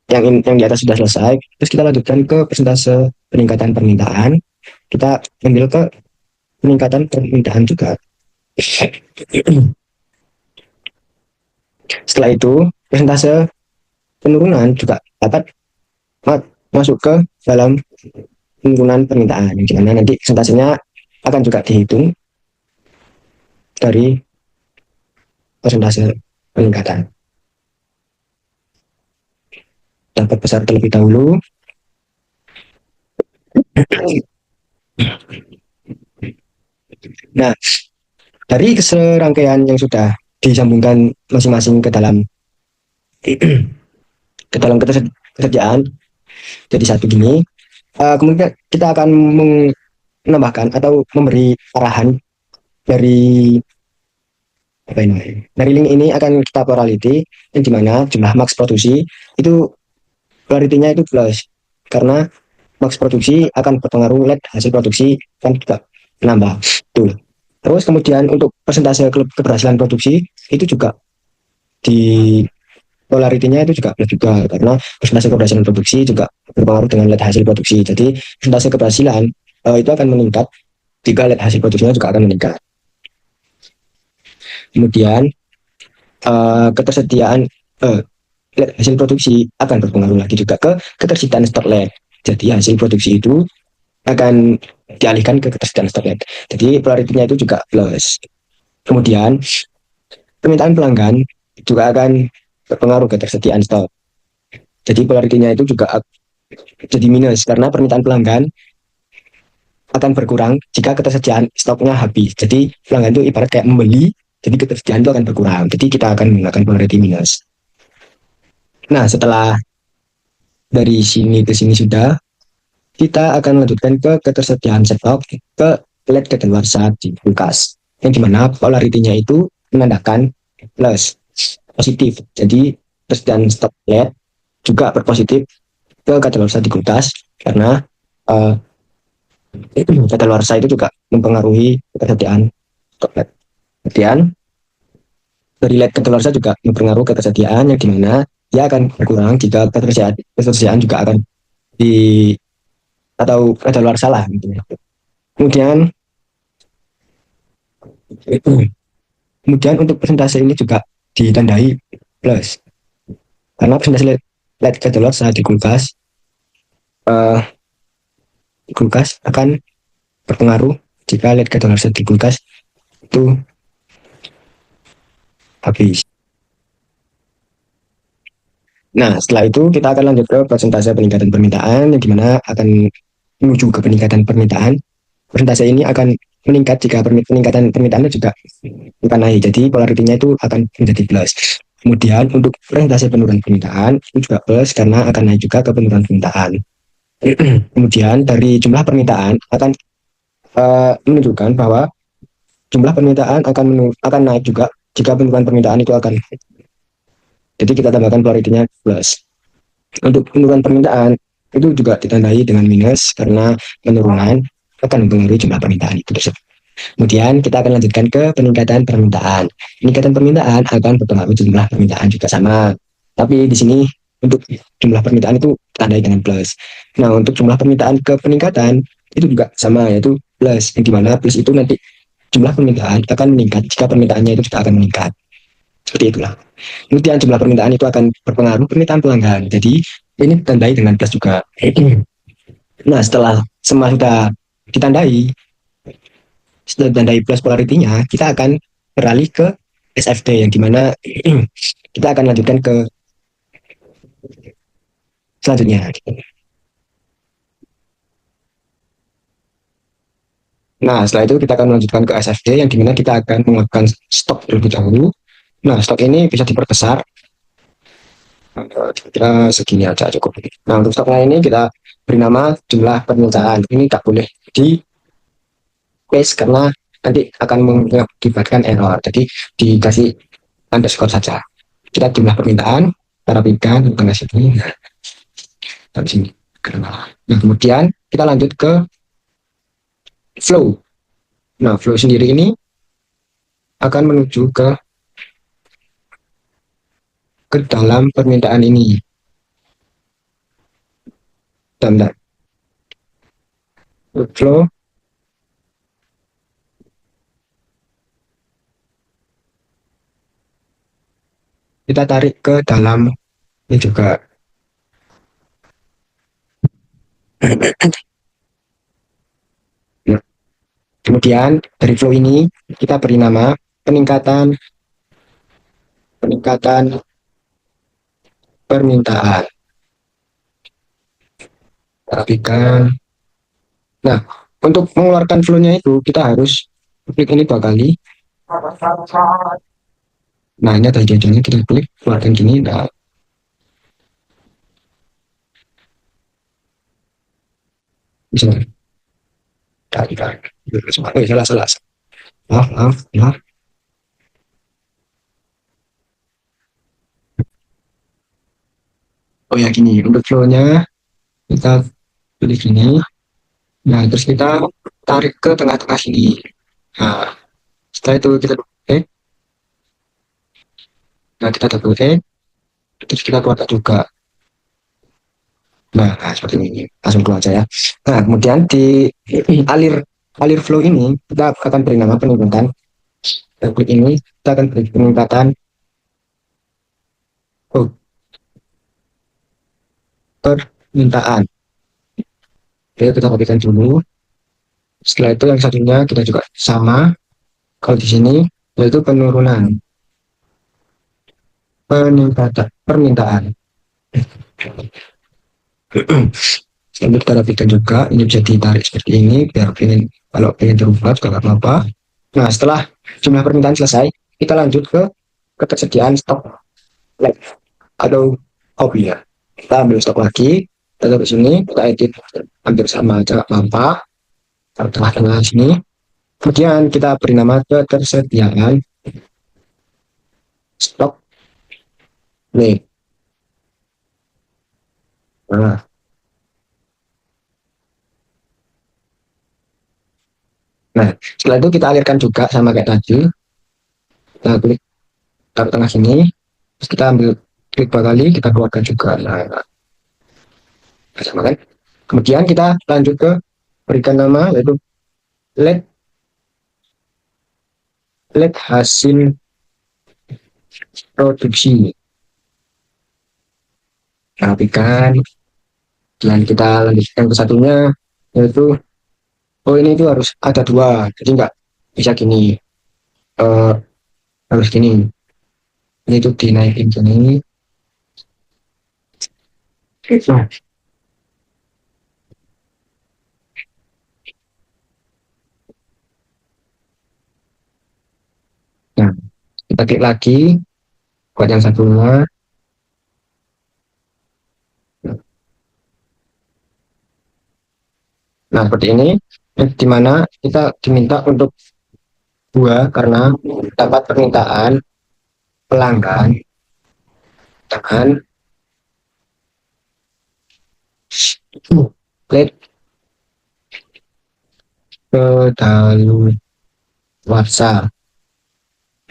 yang di atas sudah selesai, terus kita lanjutkan ke persentase peningkatan permintaan. Kita ambil ke peningkatan permintaan juga. Setelah itu, persentase penurunan juga dapat masuk ke dalam penurunan permintaan, yang dimana nanti persentasenya akan juga dihitung dari persentase peningkatan. Dapat besar terlebih dahulu. Nah, dari serangkaian yang sudah disambungkan masing-masing ke dalam ketersediaan jadi satu gini, kemudian kita akan menambahkan atau memberi arahan dari apa ini? Dari link ini akan kita polarity yang dimana jumlah max produksi itu polarity-nya itu plus karena max produksi akan berpengaruh LED hasil produksi kan juga menambah tuh. Terus kemudian untuk persentase keberhasilan produksi itu juga di polarity-nya itu juga plus juga karena persentase keberhasilan produksi juga berpengaruh dengan LED hasil produksi. Jadi persentase keberhasilan itu akan meningkat jika LED hasil produksinya juga akan meningkat. Kemudian ketersediaan LED hasil produksi akan berpengaruh lagi juga ke ketersediaan stok LED. Jadi hasil produksi itu akan dialihkan ke ketersediaan stok LED. Jadi polarity-nya itu juga plus. Kemudian permintaan pelanggan juga akan berpengaruh ketersediaan stok. Jadi polarity-nya itu juga jadi minus karena permintaan pelanggan akan berkurang jika ketersediaan stoknya habis. Jadi pelanggan itu ibarat kayak membeli, jadi ketersediaan itu akan berkurang. Jadi kita akan menggunakan polarity minus. Nah, setelah dari sini ke sini sudah, kita akan lanjutkan ke ketersediaan stok ke LED kadaluarsa di kulkas. Yang dimana polarity-nya itu menandakan plus, positif. Jadi ketersediaan stok LED juga berpositif ke kadaluarsa di kulkas karena kadaluarsa itu juga mempengaruhi ketersediaan stok LED. Kemudian dari LED kadaluarsa juga mempengaruhi ketersediaan yang dimana dia akan berkurang jika ketersediaan juga akan di atau kadaluarsa lah gitu. Kemudian untuk persentase ini juga ditandai plus karena persentase LED kadaluarsa di kulkas akan berpengaruh jika LED kadaluarsa di kulkas itu habis. Nah, setelah itu kita akan lanjut ke persentase peningkatan permintaan yang dimana akan menuju ke peningkatan permintaan. Persentase ini akan meningkat jika peningkatan permintaannya juga akan naik. Jadi polarity-nya itu akan menjadi plus. Kemudian untuk persentase penurunan permintaan itu juga plus karena akan naik juga ke penurunan permintaan. Kemudian dari jumlah permintaan akan menunjukkan bahwa jumlah permintaan akan naik juga jika penurunan permintaan itu akan. Jadi kita tambahkan polarity-nya plus. Untuk penurunan permintaan itu juga ditandai dengan minus karena penurunan akan mempengaruhi jumlah permintaan itu tersebut. Kemudian kita akan lanjutkan ke peningkatan permintaan. Peningkatan permintaan akan berpengaruhi jumlah permintaan juga sama. Tapi di sini untuk jumlah permintaan itu tandai dengan plus. Nah, untuk jumlah permintaan ke peningkatan itu juga sama, yaitu plus. Yang dimana plus itu nanti jumlah permintaan akan meningkat jika permintaannya itu juga akan meningkat. Seperti itulah. Kemudian jumlah permintaan itu akan berpengaruh permintaan pelanggan. Jadi ini ditandai dengan plus juga. Nah, setelah semua sudah ditandai, sudah ditandai plus polaritinya, kita akan beralih ke SFT yang dimana kita akan lanjutkan ke selanjutnya. Nah, setelah itu kita akan melanjutkan ke SFD yang dimana kita akan melakukan stok terlebih dahulu. Nah, stok ini bisa diperbesar. Kira segini aja cukup. Nah, untuk stoknya ini kita beri nama jumlah permintaan. Ini tak boleh di paste karena nanti akan mengakibatkan error. Jadi dikasih underscore saja. Kita jumlah permintaan, kita rapikan di tengah sini. Nah, dari sini. Nah, kemudian kita lanjut ke flow. Nah, flow sendiri ini akan menuju ke dalam permintaan ini. Dan flow kita tarik ke dalam ini juga. Nah, kemudian dari flow ini kita beri nama peningkatan peningkatan permintaan. Rapikan. Nah, untuk mengeluarkan flow-nya itu kita harus klik ini 2 kali. Nah, ini ada ide-idenya, kita klik keluarkan gini. Nah, bisa. Oh, salah, salah. Maaf, maaf, maaf. Oh ya, gini. Untuk flow-nya kita pilih gini. Nah, terus kita tarik ke tengah-tengah sini. Nah, setelah itu kita nah kita double E, terus kita keluarkan juga. Nah, seperti ini. Langsung keluar aja ya. Nah, kemudian di alir alir flow ini kita akan beri nama peningkatan. Dan klik ini kita akan beri peningkatan oh, permintaan. Oke, kita kopikan dulu. Setelah itu yang satunya kita juga sama. Kalau di sini yaitu penurunan peningkatan permintaan. Selanjutnya kita rapikan juga. Ini bisa ditarik seperti ini biar pengen kalau pengen terubah juga nggak apa-apa. Nah, setelah jumlah permintaan selesai, kita lanjut ke ketersediaan stok lab atau hobi ya. Kita ambil stok lagi, kita taruh sini, kita edit hampir sama aja apa taruh tengah-tengah sini. Kemudian kita beri nama ketersediaan stok nih. Nah, nah, setelah itu kita alirkan juga sama kayak tadi. Kita klik taruh tengah sini, terus kita ambil klik 2 kali, kita keluarkan juga. Nah, sama kan? Kemudian kita lanjut ke berikan nama yaitu let let hasil produksi. Rapikan. Dan kita lanjutkan ke satunya yaitu oh ini itu harus ada 2, jadi nggak bisa gini, eh, harus gini. Ini itu dinaikin gini. Nah, kita klik lagi buat yang satunya. Nah, seperti ini, di mana kita diminta untuk 2 karena dapat permintaan pelanggan dengan klik ke dalam WhatsApp.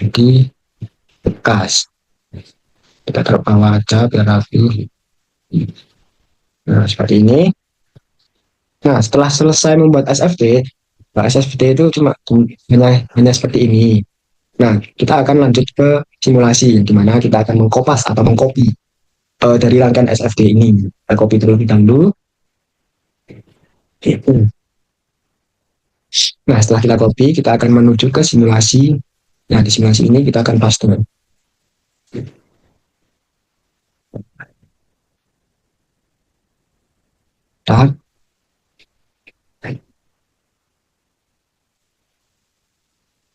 Jadi bekas. Kita taruh bawah aja biar rapi. Nah, seperti ini. Nah, setelah selesai membuat SFT, nah, SFT itu cuma hanya seperti ini. Nah, kita akan lanjut ke simulasi, di mana kita akan mengkopas atau mengcopy dari rangkaian SFT ini. Kita copy terlebih dahulu. Nah, setelah kita copy, kita akan menuju ke simulasi. Nah, di simulasi ini kita akan paste. Tak.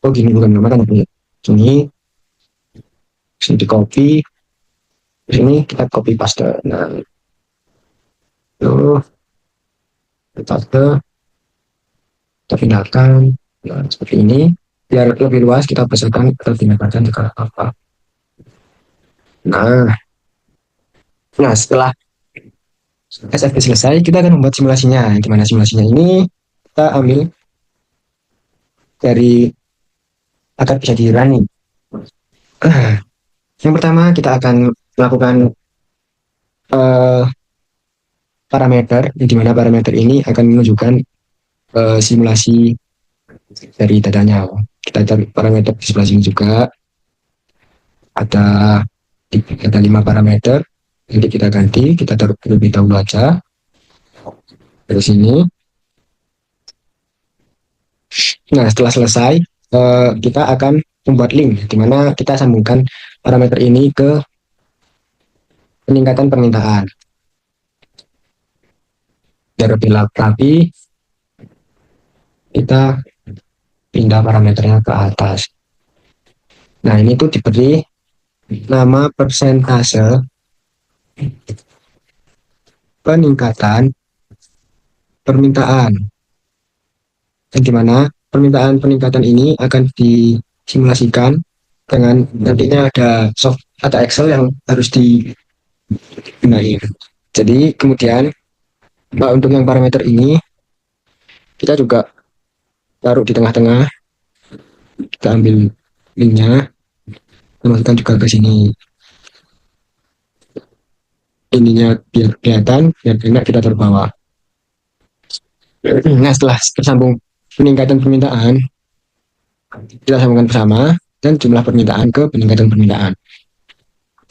Oh, gini bukan nama kan ya. Sini, sini di copy, sini kita copy paste. Nah, itu kita paste, kita pindahkan. Nah, seperti ini. Biar lebih luas, kita besarkan atau pindahkan ke apa. Nah, nah setelah SFT selesai, kita akan membuat simulasinya. Gimana simulasinya ini? Kita ambil dari agar bisa di running. Yang pertama kita akan melakukan uh, parameter, di mana parameter ini akan menunjukkan simulasi dari datanya. Kita cari parameter di sebelah sini juga ada ada 5 parameter. Nanti kita ganti, kita taruh lebih dahulu aja dari sini. Nah, setelah selesai, kita akan membuat link, di mana kita sambungkan parameter ini ke peningkatan permintaan. Biar lebih rapi, kita pindah parameternya ke atas. Nah, ini tuh diberi nama persentase peningkatan permintaan. Yang dimana permintaan peningkatan ini akan disimulasikan dengan nantinya ada Excel yang harus digunakan. Jadi kemudian untuk yang parameter ini kita juga taruh di tengah-tengah, kita ambil linknya, masukkan juga ke sini ininya biar kelihatan, biar enak kita taruh bawah. Nah, setelah tersambung peningkatan permintaan, kita sambungkan bersama dan jumlah permintaan ke peningkatan permintaan.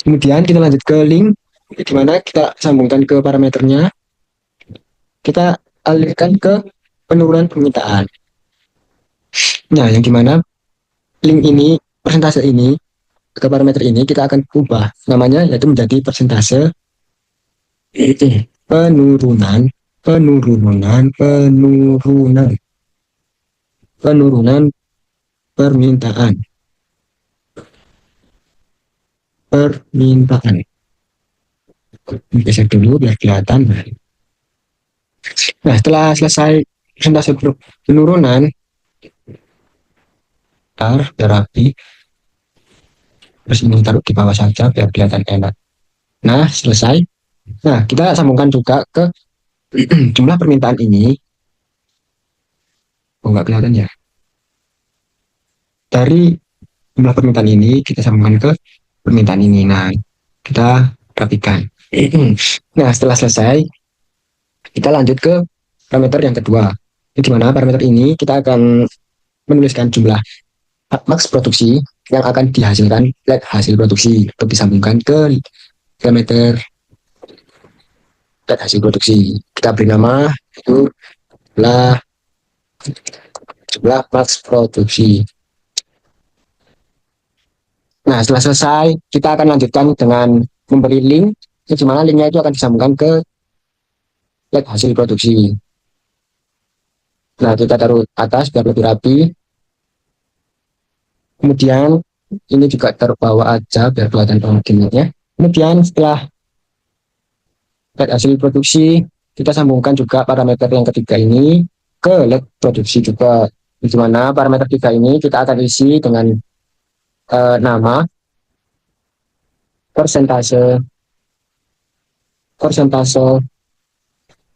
Kemudian kita lanjut ke link, di mana kita sambungkan ke parameternya, kita alirkan ke penurunan permintaan. Nah, yang dimana link ini, persentase ini, ke parameter ini kita akan ubah namanya, yaitu menjadi persentase penurunan, penurunan, penurunan, penurunan permintaan. Permintaan. Geser dulu biar kelihatan. Nah, setelah selesai persentase penurunan, biar rapi. Terus ini taruh di bawah saja biar kelihatan enak. Nah, selesai. Nah, kita sambungkan juga ke jumlah permintaan ini. Oh, nggak kelihatan ya. Dari jumlah permintaan ini, kita sambungkan ke permintaan ini. Nah, kita rapikan. Nah, setelah selesai, kita lanjut ke parameter yang kedua. Di mana parameter ini kita akan menuliskan jumlah max produksi yang akan dihasilkan hasil produksi untuk disambungkan ke parameter hasil produksi. Kita beri nama itu jumlah max produksi. Nah, setelah selesai, kita akan lanjutkan dengan memberi link, di mana linknya itu akan disambungkan ke hasil produksi. Nah, kita taruh atas biar lebih rapi. Kemudian ini juga taruh bawah aja biar kelihatan penggilinnya. Kemudian setelah hasil produksi, kita sambungkan juga parameter yang ketiga ini ke led produksi juga. Di mana parameter ketiga ini kita akan isi dengan nama persentase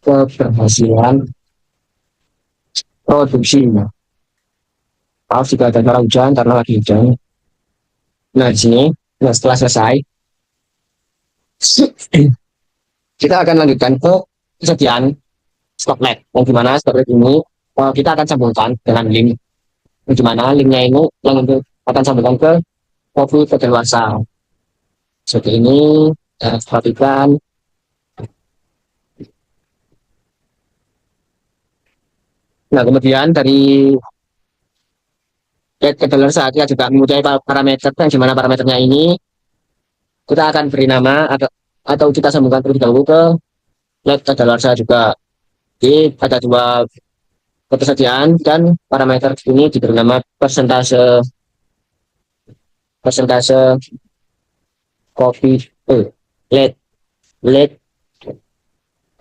keberhasilan produksi. Maaf jika ada suara hujan karena lagi hujan. Nah, di sini, nah setelah selesai, kita akan lanjutkan ke kesediaan Stocknet, yang dimana Stocknet ini kita akan sambungkan dengan link, yang dimana linknya ini yang untuk akan sambungkan ke kopi kedaluarsa. Seperti ini, perhatikan. Nah, kemudian dari kedaluarsa kita juga mempunyai parameter, yang dimana parameternya ini kita akan beri nama atau kita sambungkan terlebih dahulu ke led kedaluarsa juga. Jadi ada dua ketersediaan dan parameter ini diberi nama persentase persentase kopi led led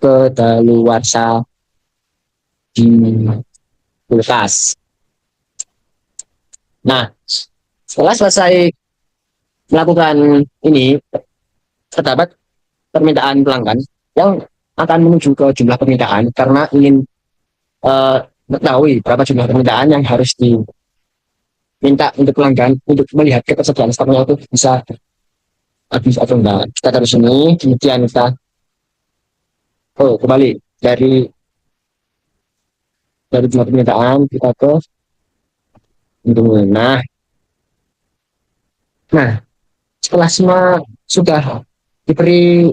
kedaluarsa di kulkas. Nah, setelah selesai melakukan ini, terdapat permintaan pelanggan yang akan menuju ke jumlah permintaan karena ingin mengetahui berapa jumlah permintaan yang harus diminta untuk pelanggan untuk melihat ketersediaan stoknya itu bisa habis atau enggak. Kita taruh sini, kemudian kita kembali dari jumlah permintaan kita ke nah nah setelah semua sudah diberi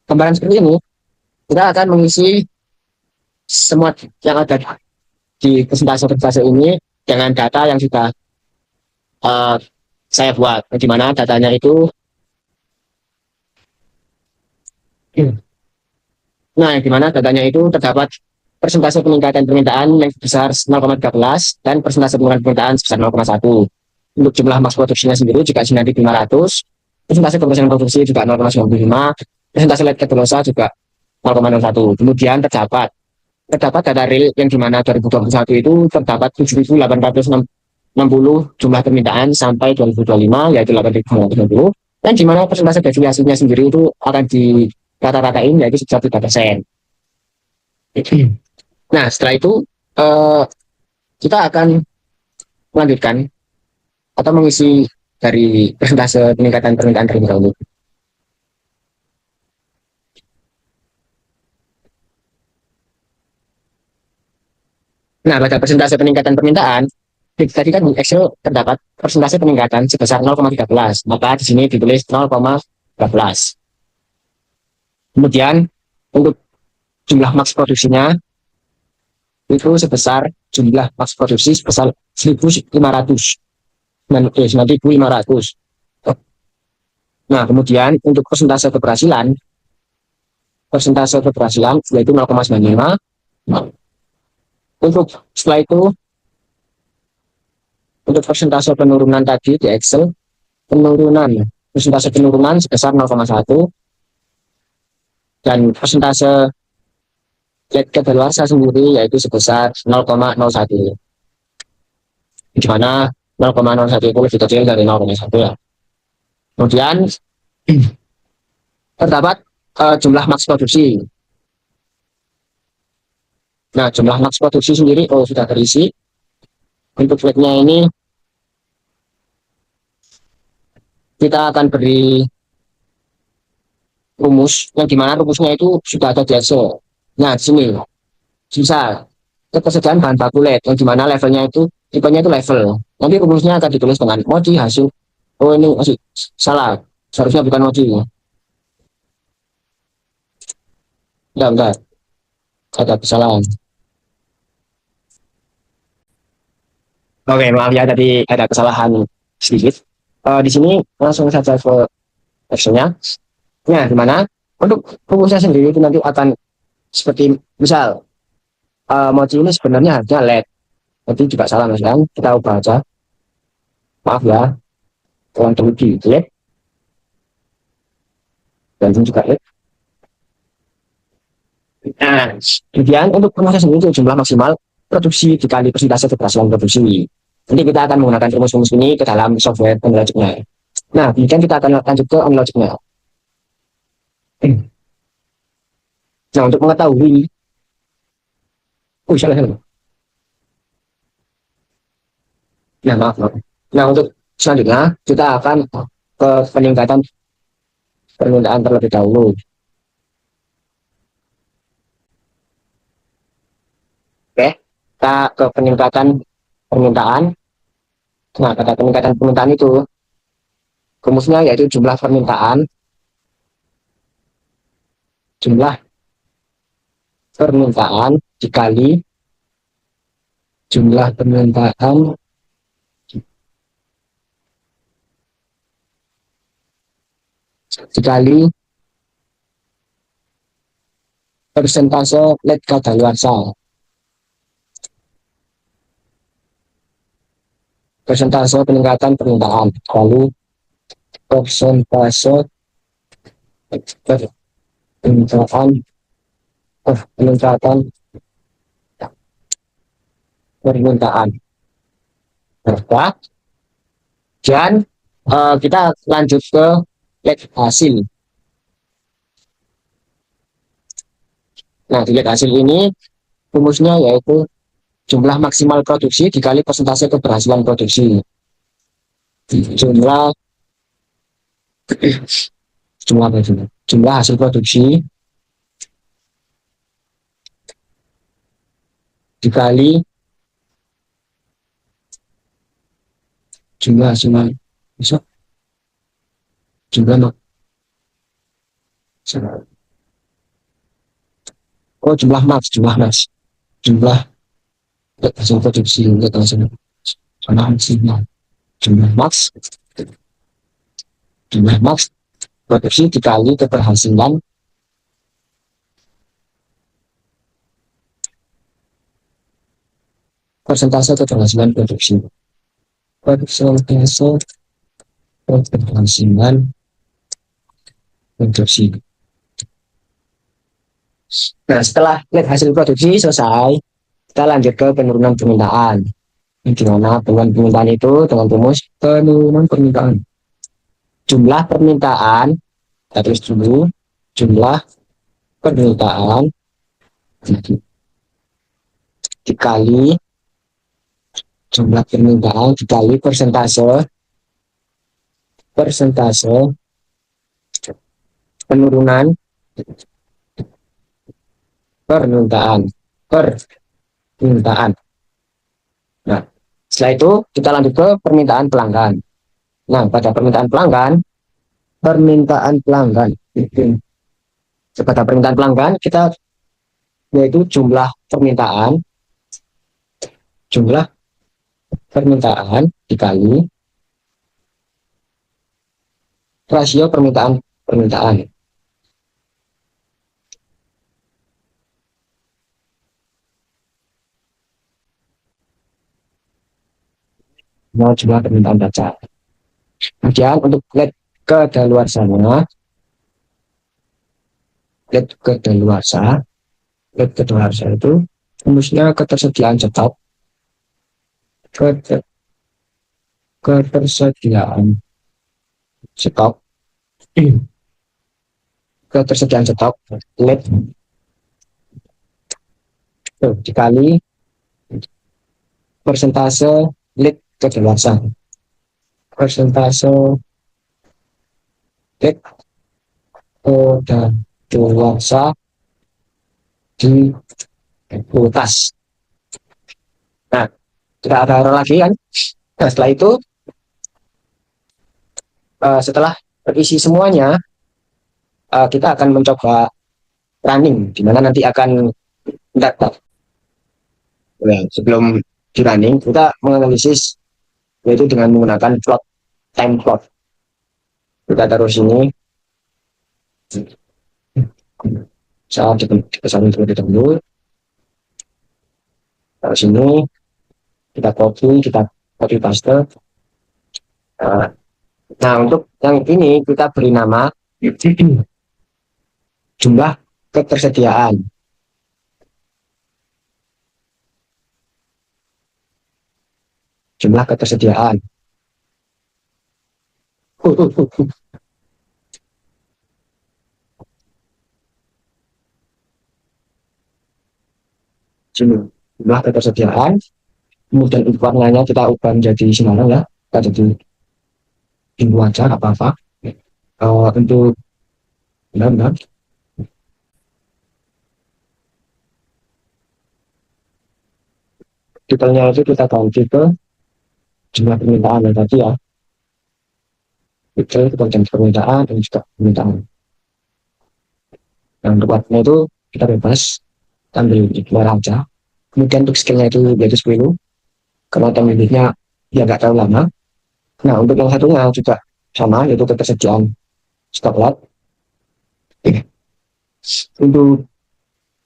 gambaran seperti ini, kita akan mengisi semua yang ada di presentase ini dengan data yang sudah saya buat, di mana datanya itu di mana datanya itu terdapat persentase peningkatan permintaan yang sebesar 0,13 dan persentase penurunan permintaan sebesar 0,1. Untuk jumlah max produksinya sendiri juga 9.500, persentase pembesaran produksi juga 0,95, persentase led kedaluarsa juga 0,01. Kemudian terdapat data real yang dimana 2021 itu terdapat 7.860 jumlah permintaan sampai 2025 yaitu 8.960, dan dimana persentase deviasinya sendiri itu akan di rata-ratain yaitu sekitar 3%. Nah, setelah itu kita akan melanjutkan atau mengisi dari persentase peningkatan permintaan terlebih dahulu. Nah, pada persentase peningkatan permintaan, tadi kan di Excel terdapat persentase peningkatan sebesar 0,13, maka di sini ditulis 0,13. Kemudian untuk jumlah max produksinya itu sebesar jumlah max produksi sebesar 1.500. Nah, kemudian untuk persentase keberhasilan yaitu 0,95. Untuk setelah itu, untuk persentase penurunan tadi di Excel, persentase penurunan sebesar 0,1, dan persentase led kedaluarsa sendiri yaitu sebesar 0,01. Di mana 0,01 itu lebih kecil dari 0,1 ya. Kemudian terdapat jumlah max produksi. Nah, jumlah max produksi sendiri sudah terisi. Untuk flag-nya ini kita akan beri rumus, yang dimana rumusnya itu sudah ada di Excel. Nah, di sini bisa ketersediaan bahan baku LED, yang dimana levelnya itu tipenya itu level. Nanti rumusnya akan ditulis dengan moji hasil. Ini masih salah, seharusnya bukan moji. Enggak, ada kesalahan. Oke, maaf ya, tadi ada kesalahan sedikit. Di sini langsung saja ke Excel-nya. Nah, dimana untuk rumusnya sendiri itu nanti akan seperti misal mochi ini sebenarnya harusnya LED. Nanti juga salah mas kan? Kita ubah aja. Maaf ya. Kurang teliti LED. Dan juga LED. Nah, kemudian untuk proses sendiri itu jumlah maksimal produksi dikali persentase keberhasilan produksi. Nanti kita akan menggunakan rumus-rumus ini ke dalam software Unlogic-nya. Nah, kemudian kita akan lanjut ke Unlogic-nya. Nah, untuk mengetahui salah. Nah, maaf. Nah, untuk selanjutnya kita akan ke peningkatan permintaan terlebih dahulu. kita ke peningkatan permintaan. Nah, pada peningkatan permintaan itu rumusnya yaitu jumlah permintaan dikali jumlah permintaan dikali persentase net kadaluarsa. Persentase peningkatan permintaan kali persentase peningkatan peningkatan permintaan. Berapa? Dan kita lanjut ke lihat hasil. Nah, di lihat hasil ini rumusnya yaitu jumlah maksimal produksi dikali persentase keberhasilan produksi. Jumlah jumlah apa itu? Jumlah hasil produksi dikali jumlah hasil bisa jumlah oh jumlah jumlah hasil produksi jumlah max jumlah max produksi dikali keberhasilan persentase keberhasilan produksi persentase keberhasilan produksi. Nah, setelah lihat hasil produksi selesai, kita lanjut ke penurunan permintaan. Di mana penurunan permintaan itu dengan rumus penurunan permintaan. Jumlah permintaan, kita tulis dulu, jumlah permintaan dikali jumlah permintaan dikali persentase penurunan permintaan. Nah, setelah itu kita lanjut ke permintaan pelanggan. Nah, pada permintaan pelanggan pada permintaan pelanggan kita yaitu jumlah permintaan dikali rasio permintaan. Nah, jumlah permintaan baca. Kemudian untuk LED kedaluarsa itu rumusnya ketersediaan stok ketersediaan stok LED dikali persentase LED kedaluarsa. Persentase LED kedaluarsa di utas. Nah, kita ada lagi kan. Nah, setelah itu setelah terisi semuanya, kita akan mencoba running, di mana nanti akan data. Nah, sebelum di running, kita menganalisis yaitu dengan menggunakan time plot. Kita taruh sini. Saat dipesan terlebih dahulu. Taruh sini. Kita copy paste. Nah, untuk yang ini kita beri nama jumlah ketersediaan. Jumlah ketersediaan. Jumlah ketersediaan. Kemudian warnanya kita ubah menjadi sinar ya. Kita jadi biru aja apa-apa. Untuk benar-benar Titelnya itu kita ganti ke jumlah permintaan yang tadi ya. Titel kita ganti permintaan dan juga permintaan. Yang untuk waktunya itu kita bebas, kita ambil merah aja. Kemudian untuk skillnya itu yaitu 10, karena time limitnya ya nggak terlalu lama. Nah, untuk yang satunya juga sama, yaitu ketersediaan stok lot. Untuk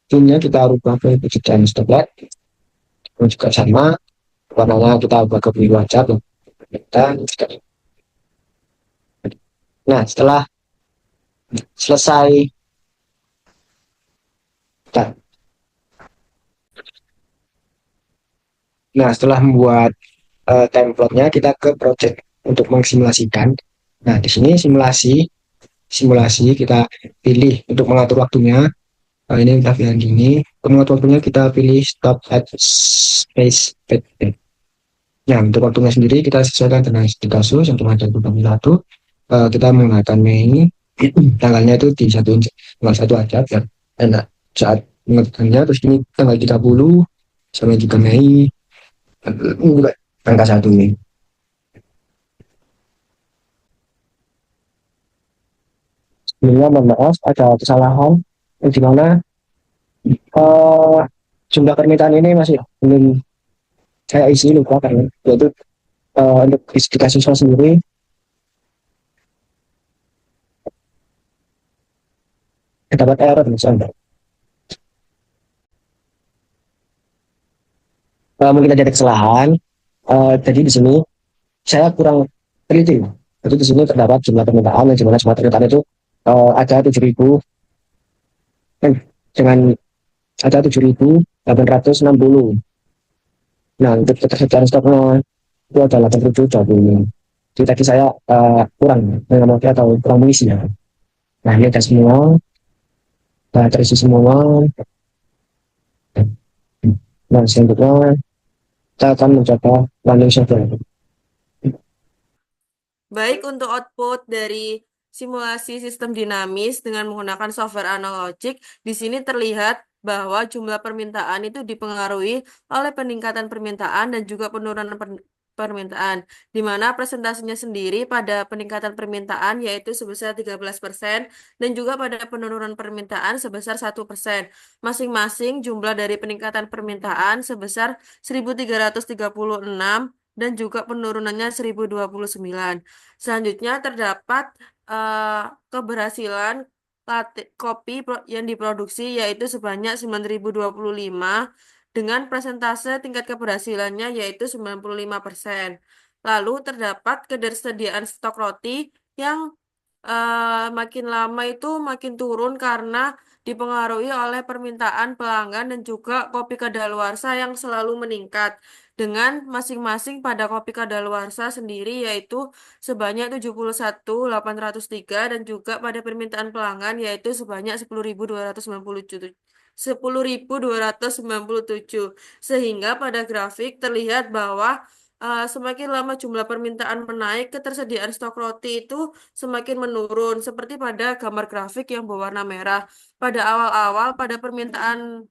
pinnya kita rubah ke ketersediaan stok lot, dan juga sama, warnanya kita ubah ke biru aja. Dan, nah, setelah selesai, nah, setelah membuat template-nya, kita ke project untuk mengsimulasikan. Nah, di sini simulasi kita pilih untuk mengatur waktunya. Ini grafikan gini. Untuk mengatur waktunya kita pilih stop at space pet. Nah, untuk waktunya sendiri kita sesuaikan dengan di kasus yang kemarin 2021. Kita menggunakan Mei. Tanggalnya itu di satu tanggal satu aja biar enak saat mengetiknya. Terus ini tanggal 30 sampai juga Mei. Ini juga angka satu Mei. Sebelumnya mohon maaf ada kesalahan di mana eh, jumlah permintaan ini masih belum saya isi lupa karena yaitu untuk spesifikasi siswa sendiri terdapat error misalnya. Mungkin ada kesalahan. Jadi di sini saya kurang teliti. Jadi di sini terdapat jumlah permintaan yang dimana jumlah permintaan itu ada 7.000 dengan ada 7.860. Nah, untuk ketersediaan stoknya itu ada 8.020. Jadi tadi saya kurang mengamati atau kurang mengisi ya. Nah, ini ada semua, terisi semua. Nah, selanjutnya kita akan mencoba landing software. Baik, untuk output dari simulasi sistem dinamis dengan menggunakan software analogic, di sini terlihat bahwa jumlah permintaan itu dipengaruhi oleh peningkatan permintaan dan juga penurunan permintaan, di mana presentasinya sendiri pada peningkatan permintaan yaitu sebesar 13% dan juga pada penurunan permintaan sebesar 1%. Masing-masing jumlah dari peningkatan permintaan sebesar 1.336 dan juga penurunannya 1.029. Selanjutnya terdapat eh, keberhasilan kopi yang diproduksi yaitu sebanyak 9.025 dengan persentase tingkat keberhasilannya yaitu 95%. Lalu terdapat ketersediaan stok roti yang makin lama itu makin turun karena dipengaruhi oleh permintaan pelanggan dan juga kopi kadaluarsa yang selalu meningkat dengan masing-masing pada kopi kadaluarsa sendiri yaitu sebanyak 71.803 dan juga pada permintaan pelanggan yaitu sebanyak 10.297 sehingga pada grafik terlihat bahwa semakin lama jumlah permintaan menaik, ketersediaan stok roti itu semakin menurun, seperti pada gambar grafik yang berwarna merah. Pada awal-awal, pada permintaan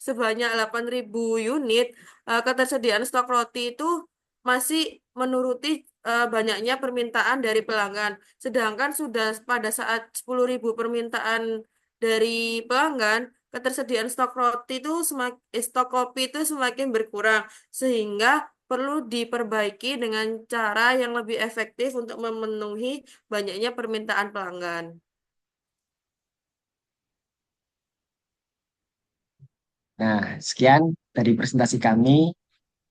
sebanyak 8.000 unit, ketersediaan stok roti itu masih menuruti banyaknya permintaan dari pelanggan. Sedangkan sudah pada saat 10.000 permintaan dari pelanggan, ketersediaan stok roti itu stok kopi itu semakin berkurang, sehingga perlu diperbaiki dengan cara yang lebih efektif untuk memenuhi banyaknya permintaan pelanggan. Nah, sekian dari presentasi kami.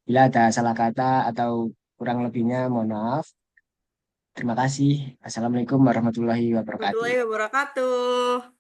Bila ada salah kata atau kurang lebihnya, mohon maaf. Terima kasih. Assalamualaikum warahmatullahi wabarakatuh. Warahmatullahi wabarakatuh.